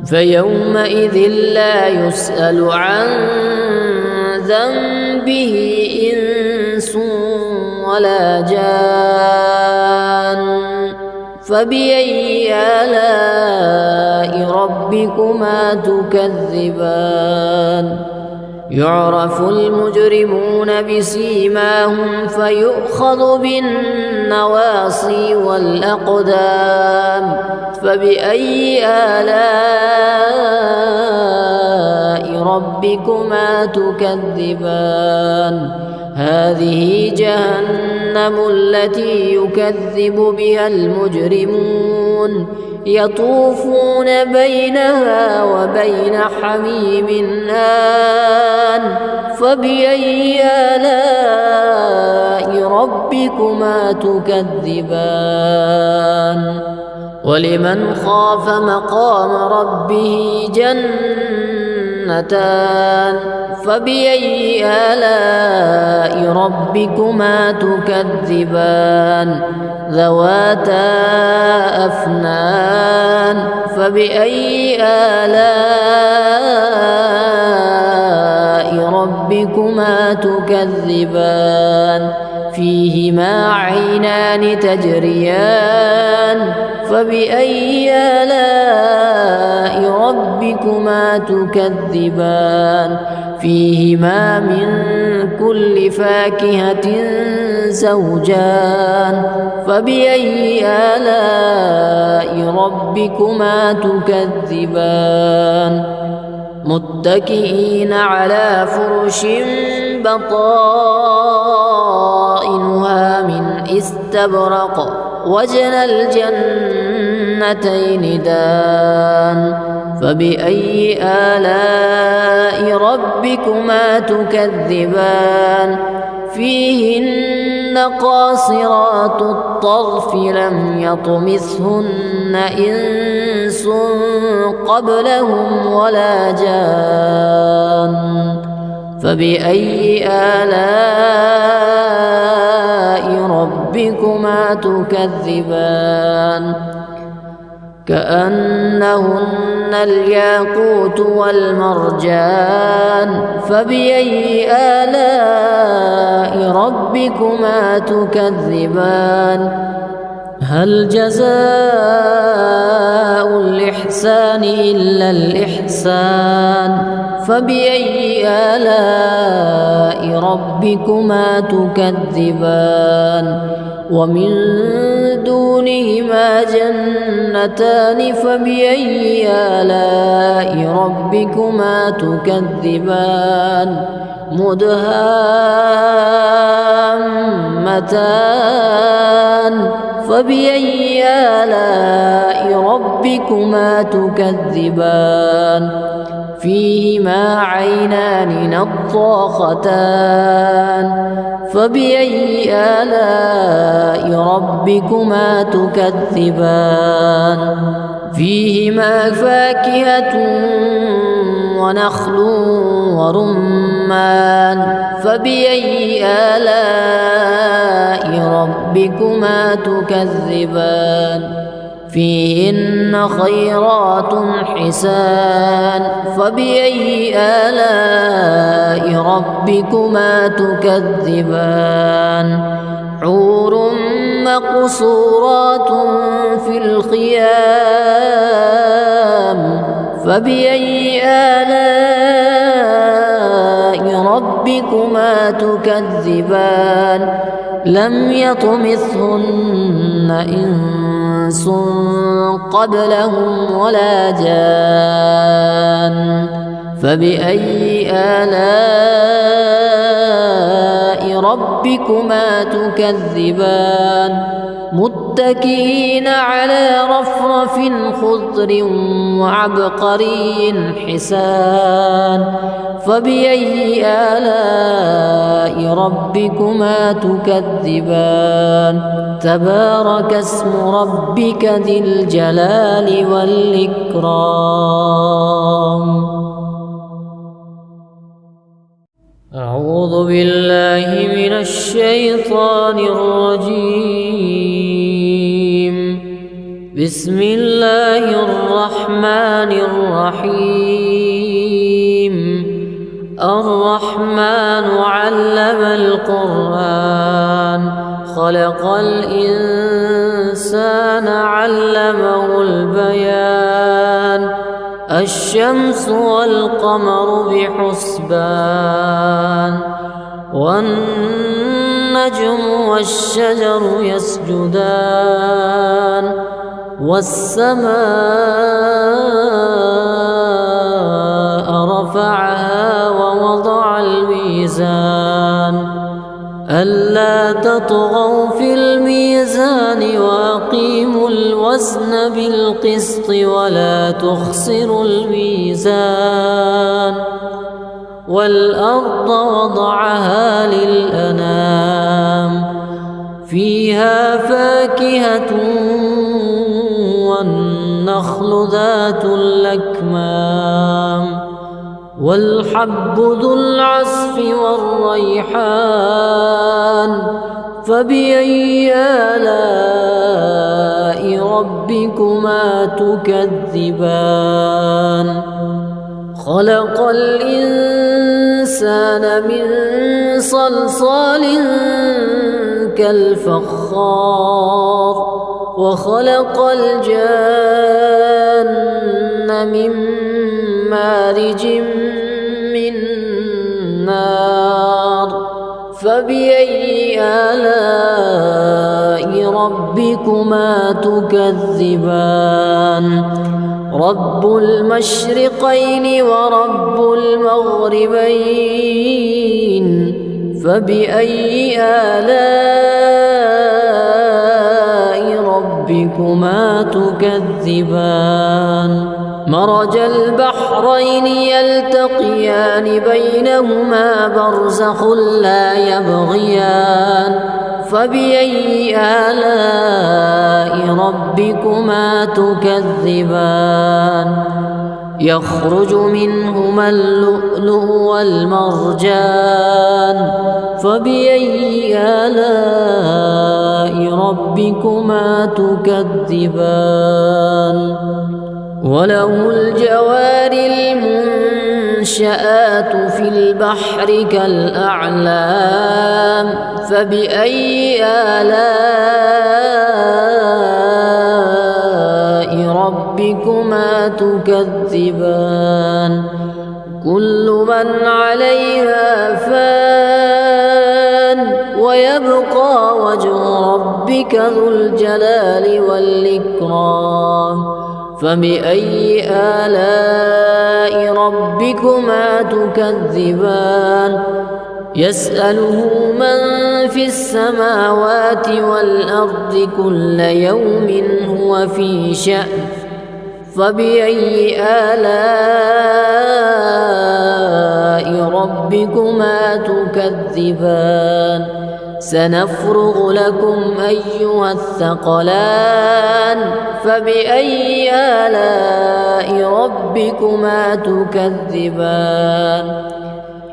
فيومئذ لا يسأل عن ذنبه إنس ولا جان فبأي آلاء ربكما تكذبان يعرف المجرمون بسيماهم فيؤخذ بالنواصي والأقدام فبأي آلاء ربكما تكذبان هذه جهنم التي يكذب بها المجرمون يطوفون بينها وبين حميم آن فبأي آلاء ربكما تكذبان ولمن خاف مقام ربه جنتان فبأي آلاء ربكما تكذبان ذواتا أفنان فبأي آلاء ربكما تكذبان فيهما عينان تجريان فبأي آلاء ربكما تكذبان فيهما من كل فاكهة زوجان فبأي آلاء ربكما تكذبان متكئين على فرش بطائنها من استبرق وجنى الجنتين دان فبأي آلاء ربكما تكذبان فيهن قاصرات الطرف لم يطمثهن إنس قبلهم ولا جان فبأي آلاء ربكما تكذبان كأنهن الياقوت والمرجان فبأي آلاء ربكما تكذبان هل جزاء الإحسان إلا الإحسان فبأي آلاء ربكما تكذبان ومن دونهما جنتان فبأي آلاء ربكما تكذبان مدهامتان فبأي آلاء ربكما تكذبان فيهما عينان نضاختان فبأي آلاء ربكما تكذبان فيهما فاكهة ونخل ورمان فبأي آلاء ربكما تكذبان فيهن خيرات حسان فبأي آلاء ربكما تكذبان حور مقصورات في الخيام فبأي آلاء ربكما تكذبان لم يطمثهن إنس قبلهم ولا جان فبأي آلاء ربكما تكذبان متكئين على رفرف خضر وعبقري حسان فبأي آلاء ربكما تكذبان تبارك اسم ربك ذي الجلال والإكرام أعوذ بالله من الشيطان الرجيم بسم الله الرحمن الرحيم الرحمن علم القرآن خلق الإنسان علمه البيان الشمس والقمر بحسبان والنجم والشجر يسجدان والسماء رفعها ووضع الميزان ألا تطغوا في الميزان وأقيموا الوزن بالقسط ولا تخسروا الميزان والأرض وضعها للأنام فيها فاكهة والنخل ذات الأكمام والحب ذو العصف والريحان فبأي آلاء ربكما تكذبان خلق الإنسان من صلصال كالفخار وخلق الجان من مارج من نار فبأي آلاء ربكما تكذبان رب المشرقين ورب المغربين فبأي آلاء ربكما تكذبان مرج البحرين يلتقيان بينهما برزخ لا يبغيان فبأي آلاء ربكما تكذبان يخرج منهما اللؤلؤ والمرجان فبأي آلاء ربكما تكذبان وله الجوار المنشآت في البحر كالأعلام فبأي آلاء ربكما تكذبان كل من عليها فان ويبقى وجه ربك ذو الجلال والإكرام فبأي آلاء ربكما تكذبان يسأله من في السماوات والأرض كل يوم هو في شأن فبأي آلاء ربكما تكذبان سنفرغ لكم أيها الثقلان فبأي آلاء ربكما تكذبان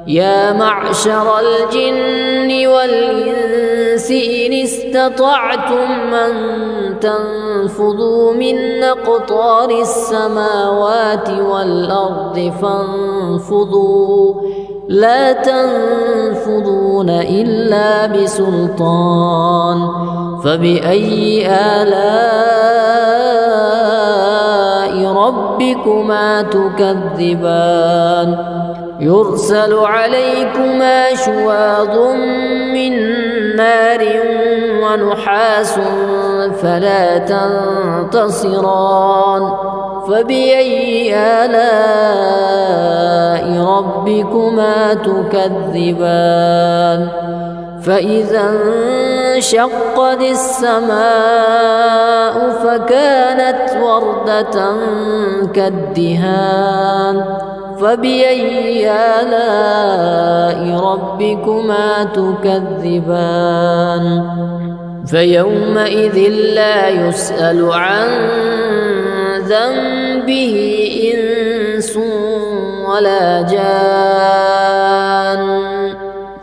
يا معشر الجن والإنس إن استطعتم أن تنفذوا من أقطار السماوات والأرض فانفذوا لا تنفذون إلا بسلطان فبأي آلاء ربكما تكذبان يرسل عليكما شواظ من نار ونحاس فلا تنتصران فبأي آلاء ربكما تكذبان فإذا انشقت السماء فكانت وردة كالدهان فبأي آلاء ربكما تكذبان فيومئذ لا يسأل عن ذنبه إنس ولا جان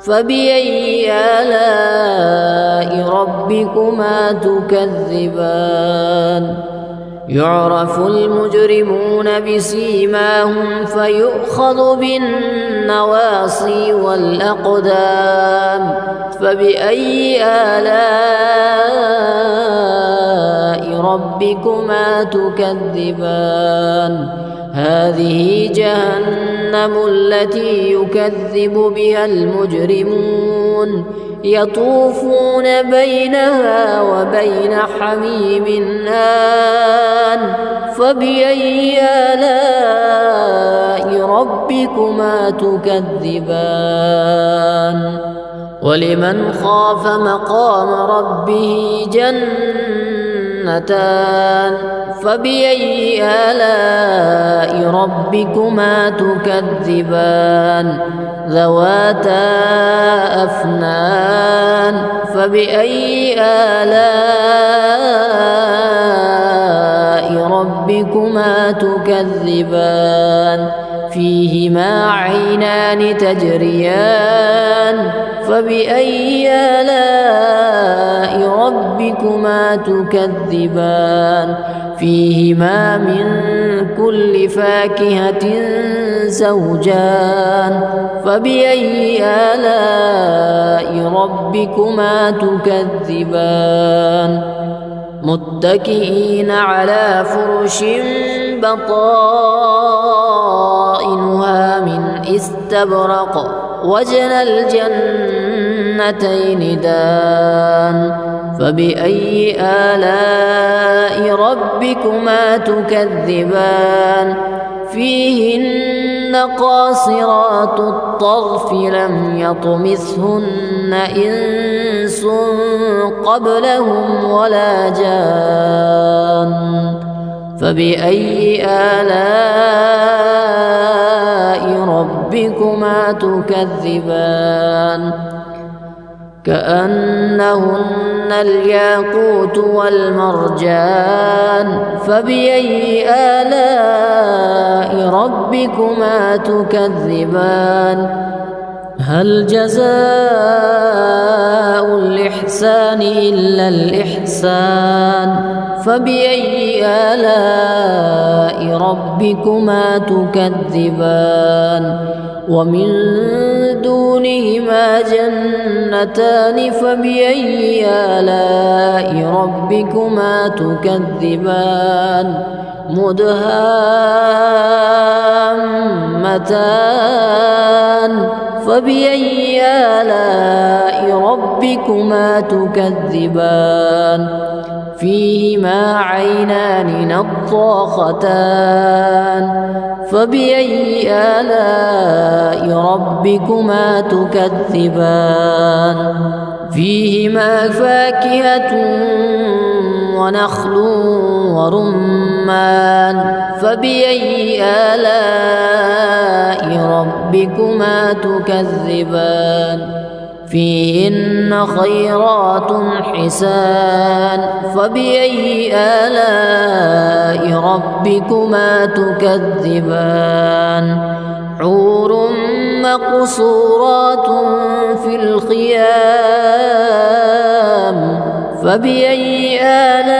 فبأي آلاء ربكما تكذبان يعرف المجرمون بسيماهم فيؤخذ بالنواصي والأقدام فبأي آلاء ربكما تكذبان هذه جهنم التي يكذب بها المجرمون يطوفون بينها وبين حميم آن فبأي آلاء ربكما تكذبان ولمن خاف مقام ربه جنتان فبأي آلاء ربكما تكذبان ذواتا أفنان فبأي آلاء ربكما تكذبان فيهما عينان تجريان فبأي آلاء ربكما تكذبان فيهما من كل فاكهة زوجان فبأي آلاء ربكما تكذبان متكئين على فرش بطائنها من استبرق وجنى الجنتين دان فبأي آلاء ربكما تكذبان فيهن قاصرات الطرف لم يطمثهن إنس قبلهم ولا جان فبأي آلاء ربكما تكذبان كأنهن الياقوت والمرجان فبأي آلاء ربكما تكذبان هل جزاء الإحسان إلا الإحسان فبأي آلاء ربكما تكذبان ومن دونهما جنتان فبأي آلاء ربكما تكذبان مدهامتان فبأي آلاء ربكما تكذبان فيهما عينان نضاختان فبأي آلاء ربكما تكذبان فيهما فاكهة ونخل ورمان فبأي آلاء ربكما تكذبان فيهن خيرات حسان فبأي آلاء ربكما تكذبان حور مقصورات في الخيام فبأي آلاء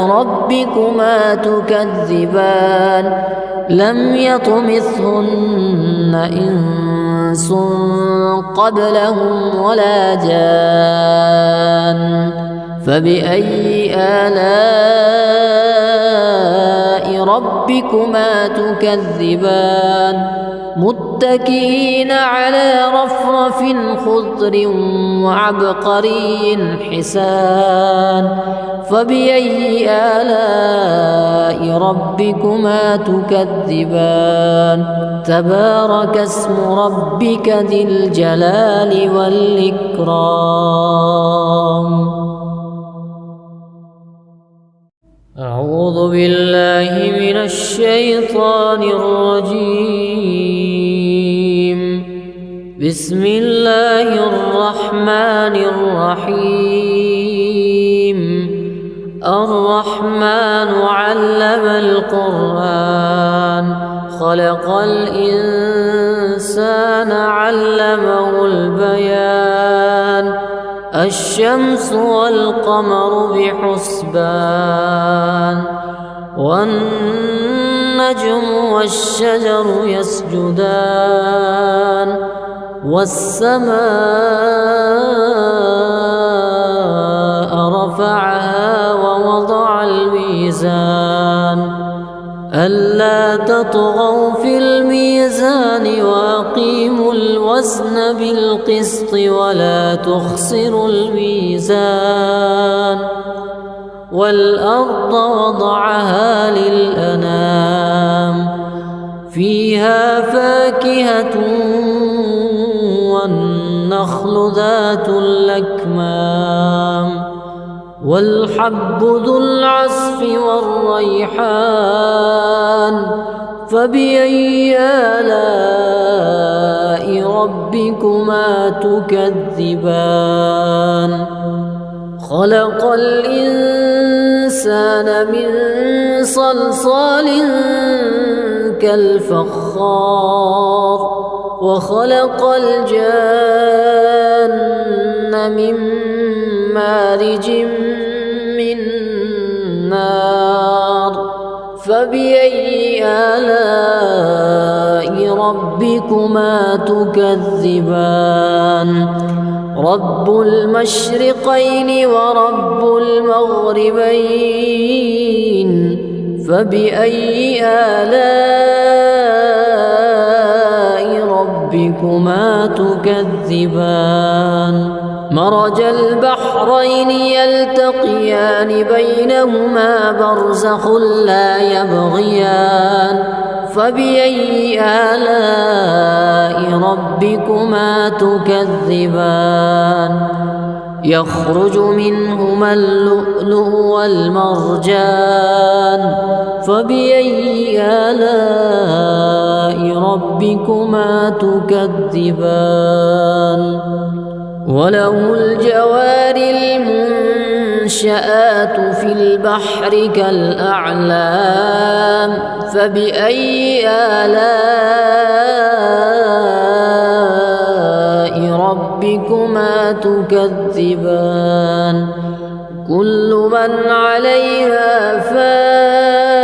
ربكما تكذبان لم يطمثهن إنس قبلهم ولا جان فبأي آلاء ربكما تكذبان متكئين على رفرف خضر وعبقري حسان فبأي آلاء ربكما تكذبان تبارك اسم ربك ذي الجلال والإكرام أعوذ بالله من الشيطان الرجيم بسم الله الرحمن الرحيم الرحمن علم القرآن خلق الإنسان علمه البيان الشمس والقمر بحسبان والنجم والشجر يسجدان والسماء رفعها ووضع الميزان ألا تطغوا في الميزان وأقيموا الوزن بالقسط ولا تخسروا الميزان والأرض وضعها للأنام فيها فاكهة والنخل ذات الأكمام والحب ذو العصف والريحان فبأي آلاء ربكما تكذبان خلق الإنسان من صلصال كالفخار وخلق الجان من مارج من نار فبأي آلاء ربكما تكذبان رب المشرقين ورب المغربين فبأي آلاء ربكما تكذبان مرج البحرين يلتقيان بينهما برزخ لا يبغيان فبأي آلاء ربكما تكذبان يخرج منهما اللؤلؤ والمرجان فبأي آلاء ربكما تكذبان وله الجوار المنشآت في البحر كالأعلام فبأي آلاء ربكما تكذبان كل من عليها فان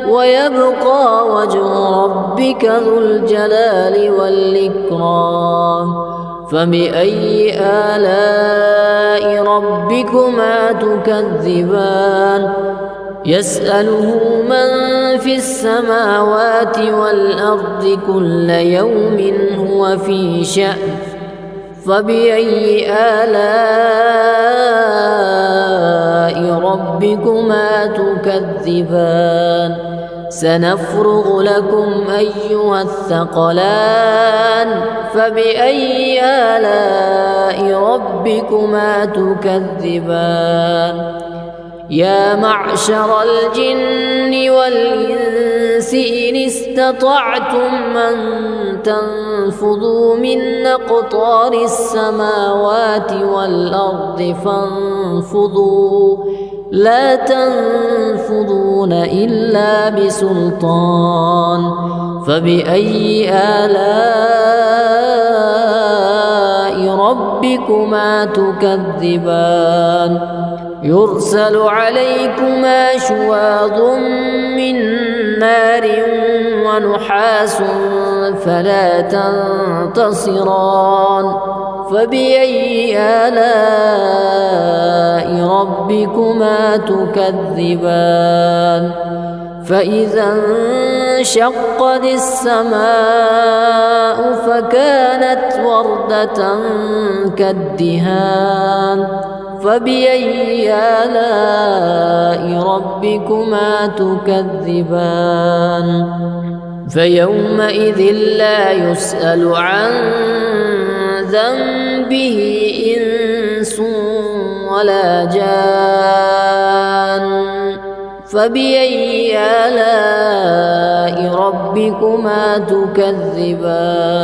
ويبقى وجه ربك ذو الجلال والإكرام فبأي آلاء ربكما تكذبان يسأله من في السماوات والأرض كل يوم هو في شأن فبأي آلاء ربكما تكذبان سنفرغ لكم أيها الثقلان فبأي آلاء ربكما تكذبان يا معشر الجن والإنس إن استطعتم أن تنفذوا من أقطار السماوات والأرض فانفذوا لا تنفذون إلا بسلطان فبأي آلاء ربكما تكذبان يرسل عليكما شواظ من نار ونحاس فلا تنتصران فبأي آلاء ربكما تكذبان فإذا انشقت السماء فكانت وردة كالدهان فبأي آلاء ربكما تكذبان فيومئذ لا يسأل عن ذنبه إنس ولا جان فبأي آلاء ربكما تكذبان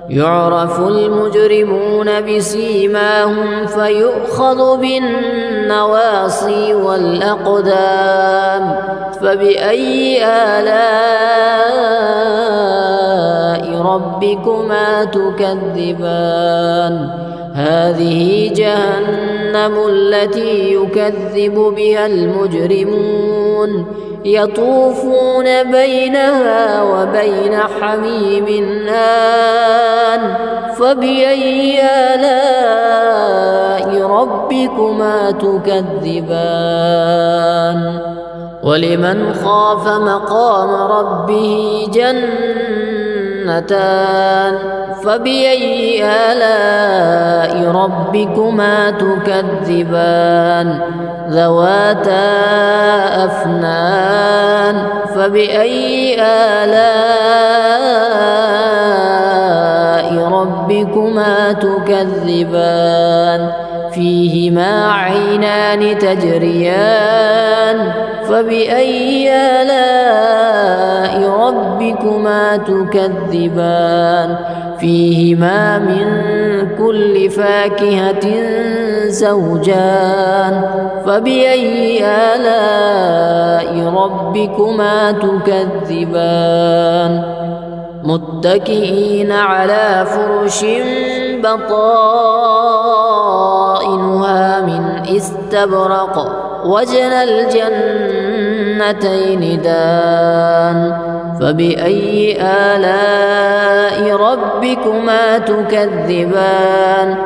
يعرف المجرمون بسيماهم فيؤخذ بالنواصي والأقدام فبأي آلاء ربكما تكذبان هذه جهنم التي يكذب بها المجرمون يطوفون بينها وبين حميم آن فبأي آلاء ربكما تكذبان ولمن خاف مقام ربه جنتان فبأي آلاء ربكما تكذبان ذواتا أفنان فبأي آلاء ربكما تكذبان فيهما عينان تجريان فبأي آلاء ربكما تكذبان فيهما من كل فاكهة زوجان فبأي آلاء ربكما تكذبان متكئين على فرش بطائنها من استبرق وجنى الجنتين دان فبأي آلاء ربكما تكذبان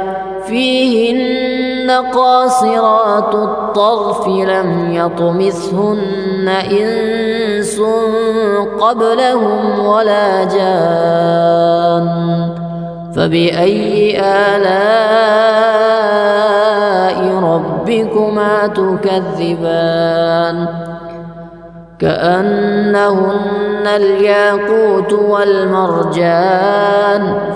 فيهن قاصرات الطرف لم يطمثهن إنس قبلهم ولا جان فبأي آلاء ربكما تكذبان كأنهن الياقوت والمرجان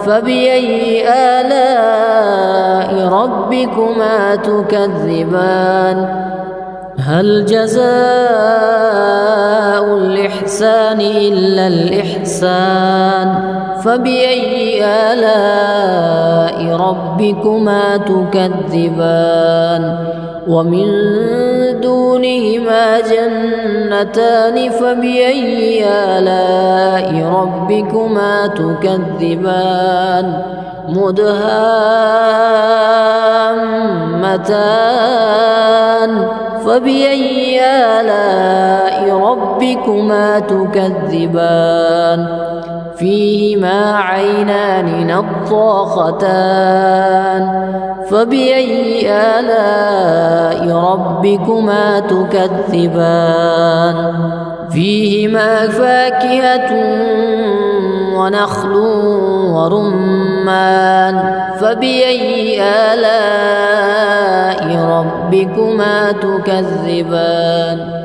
فبأي آلاء ربكما تكذبان هل جزاء الإحسان إلا الإحسان فبأي آلاء ربكما تكذبان ومن دونهما جنتان فبأي آلاء ربكما تكذبان مدهامتان فبأي آلاء ربكما تكذبان فيهما عينان نضاختان فبأي آلاء ربكما تكذبان فيهما فاكهة ونخل ورمان فبأي آلاء ربكما تكذبان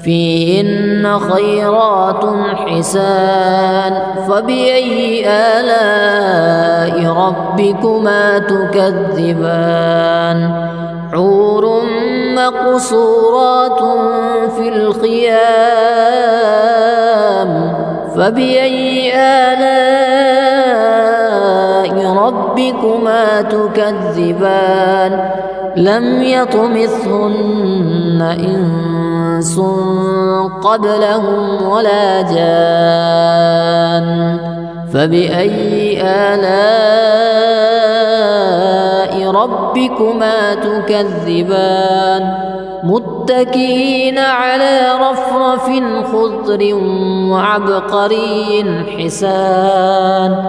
فيهن خيرات حسان فبأي آلاء ربكما تكذبان حور مقصورات في الخيام فبأي آلاء ربكما تكذبان لم يطمثهن إنس قبلهم ولا جان فبأي آلاء ربكما تكذبان متكئين على رفرف خضر وعبقري حسان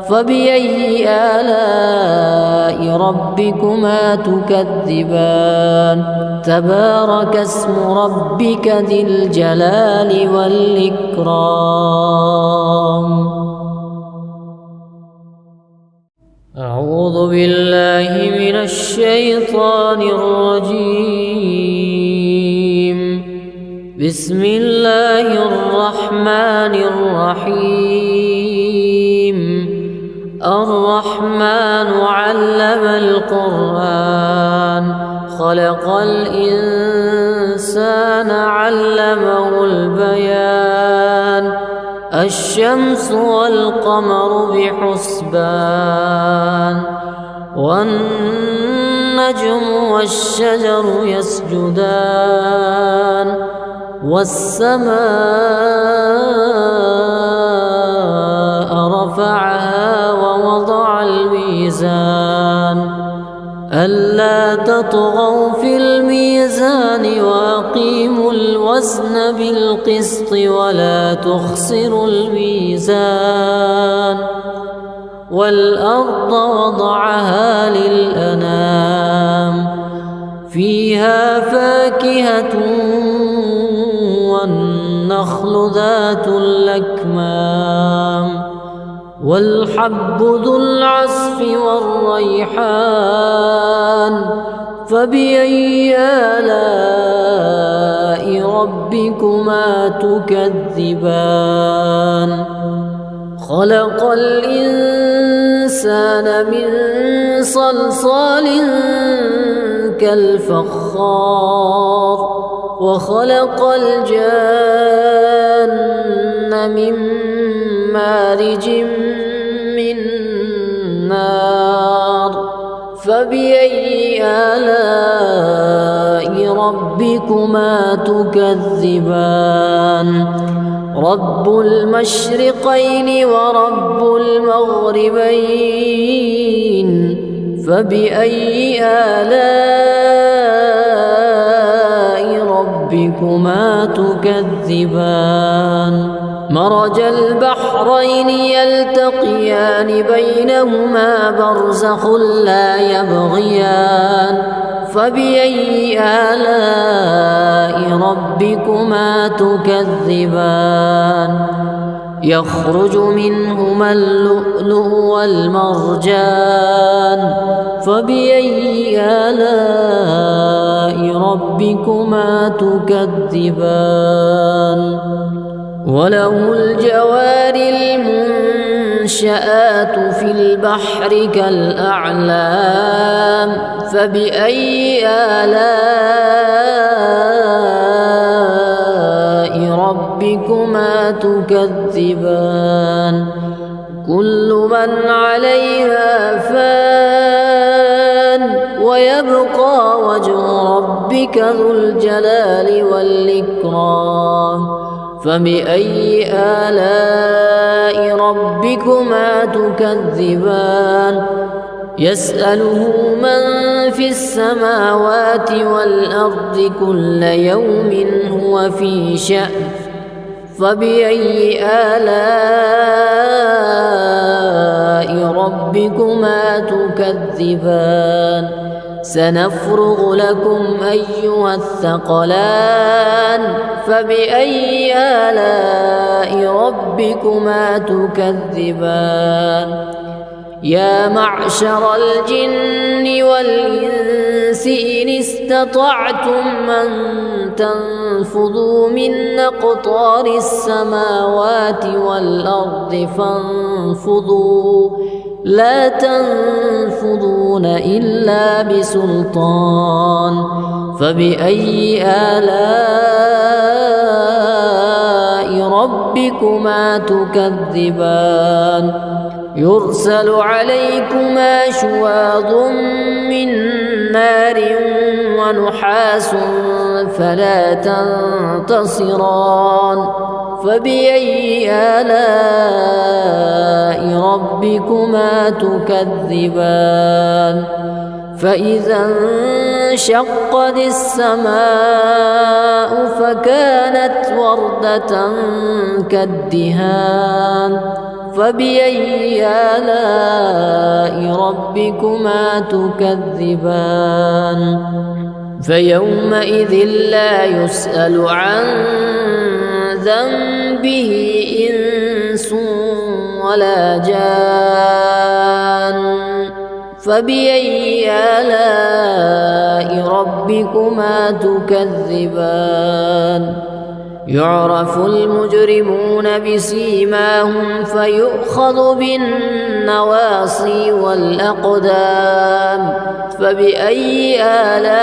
فبأي آلاء ربكما تكذبان تبارك اسم ربك ذي الجلال والإكرام أعوذ بالله من الشيطان الرجيم بسم الله الرحمن الرحيم الرحمن علم القرآن خلق الإنسان علمه البيان الشمس والقمر بحسبان والنجم والشجر يسجدان والسماء رفعها ووضع الميزان ألا تطغوا في الميزان وأقيموا الوزن بالقسط ولا تخسروا الميزان والأرض وضعها للأنام فيها فاكهة والنخل ذات الأكمام والحب ذو العصف والريحان فبأي آلاء ربكما تكذبان خلق الإنسان من صلصال كالفخار وخلق الجان من مارج من نار فبأي آلاء ربكما تكذبان رب المشرقين ورب المغربين فبأي آلاء ربكما تكذبان مرج البحرين يلتقيان بينهما برزخ لا يبغيان فبأي آلاء ربكما تكذبان يخرج منهما اللؤلؤ والمرجان فبأي آلاء ربكما تكذبان وله الجوار المنشآت في البحر كالأعلام فبأي آلاء ربكما تكذبان كل من عليها فان ويبقى وجه ربك ذو الجلال والإكرام فبأي آلاء ربكما تكذبان يسأله من في السماوات والأرض كل يوم هو في شأن فبأي آلاء ربكما تكذبان سنفرغ لكم أيها الثقلان فبأي آلاء ربكما تكذبان يا معشر الجن والإنس إن استطعتم أن تنفذوا من أقطار السماوات والأرض فانفذوا لا تنفذون إلا بسلطان فبأي آلاء ربكما تكذبان يرسل عليكما شواظ من نار ونحاس فلا تنتصران فبأي آلاء ربكما تكذبان فإذا انشقت السماء فكانت وردة كالدهان فبأي آلاء ربكما تكذبان فيومئذ لا يسأل عن ذنبه إنس ولا جان فبأي آلاء ربكما تكذبان يعرف المجرمون بسيماهم فيؤخذ بالنواصي والأقدام فبأي آلاء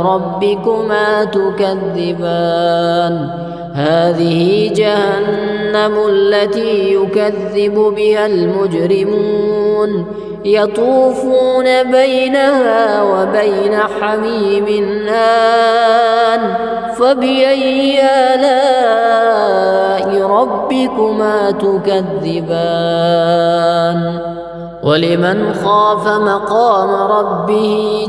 ربكما تكذبان هذه جهنم التي يكذب بها المجرمون يطوفون بينها وبين حميم آن فبأي آلاء ربكما تكذبان ولمن خاف مقام ربه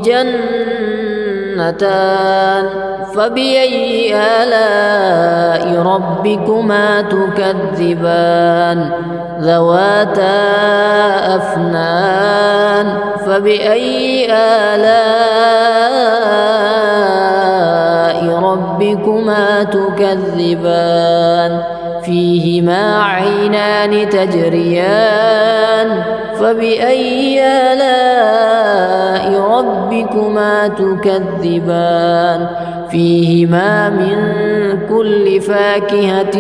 جنتان فبأي آلاء ربكما تكذبان ذواتا أفنان فبأي آلاء ربكما تكذبان فيهما عينان تجريان فبأي آلاء ربكما تكذبان فيهما من كل فاكهة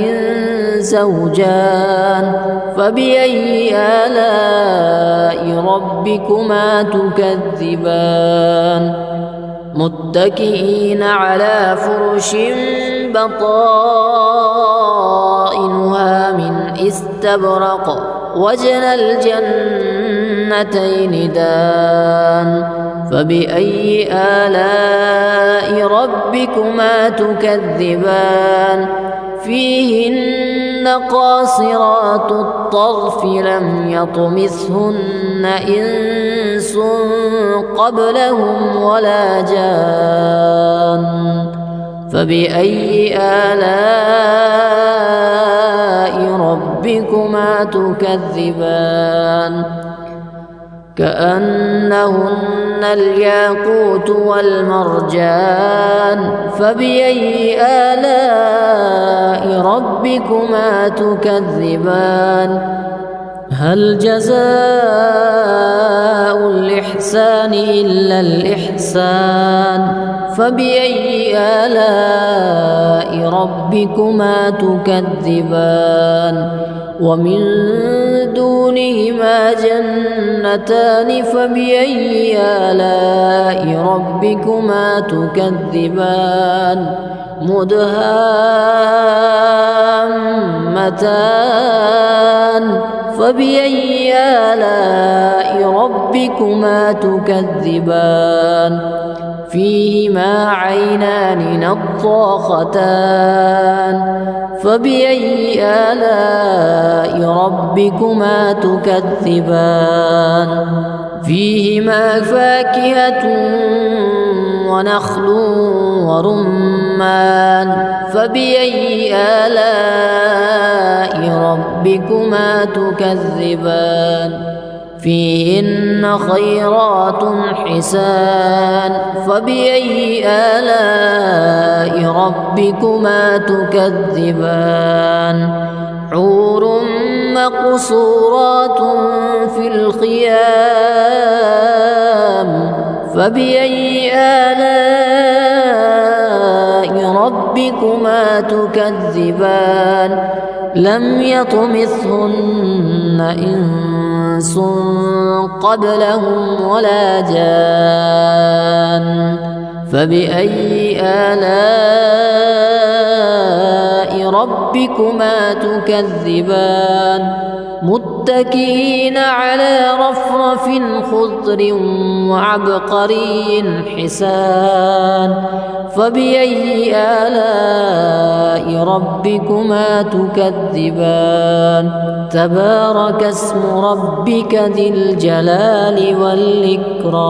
زوجان فبأي آلاء ربكما تكذبان متكئين على فرش بطائنها من استبرق وجنى الجنتين دان فبأي آلاء ربكما تكذبان فيهن قاصرات الطرف لم يطمثهن إنس قبلهم ولا جان فبأي آلاء ربكما تكذبان كأنهن الياقوت والمرجان فبأي آلاء ربكما تكذبان هل جزاء الإحسان إلا الإحسان فبأي آلاء ربكما تكذبان ومن دونهما جنتان فبأي آلاء ربكما تكذبان مدهامتان فبأي آلاء ربكما تكذبان فيهما عينان نضاختان فبأي آلاء ربكما تكذبان فيهما فاكهة ونخل ورمان فبأي آلاء ربكما تكذبان فيهن خيرات حسان فبأي آلاء ربكما تكذبان حور مقصورات في الخيام فبأي آلاء ربكما تكذبان لم يطمثهن إنس قبلهم ولا جان فبأي آلاء ربكما تكذبان متكئين على رفرف خضر وعبقري حسان فبأي آلاء ربكما تكذبان تبارك اسم ربك ذي الجلال والإكرام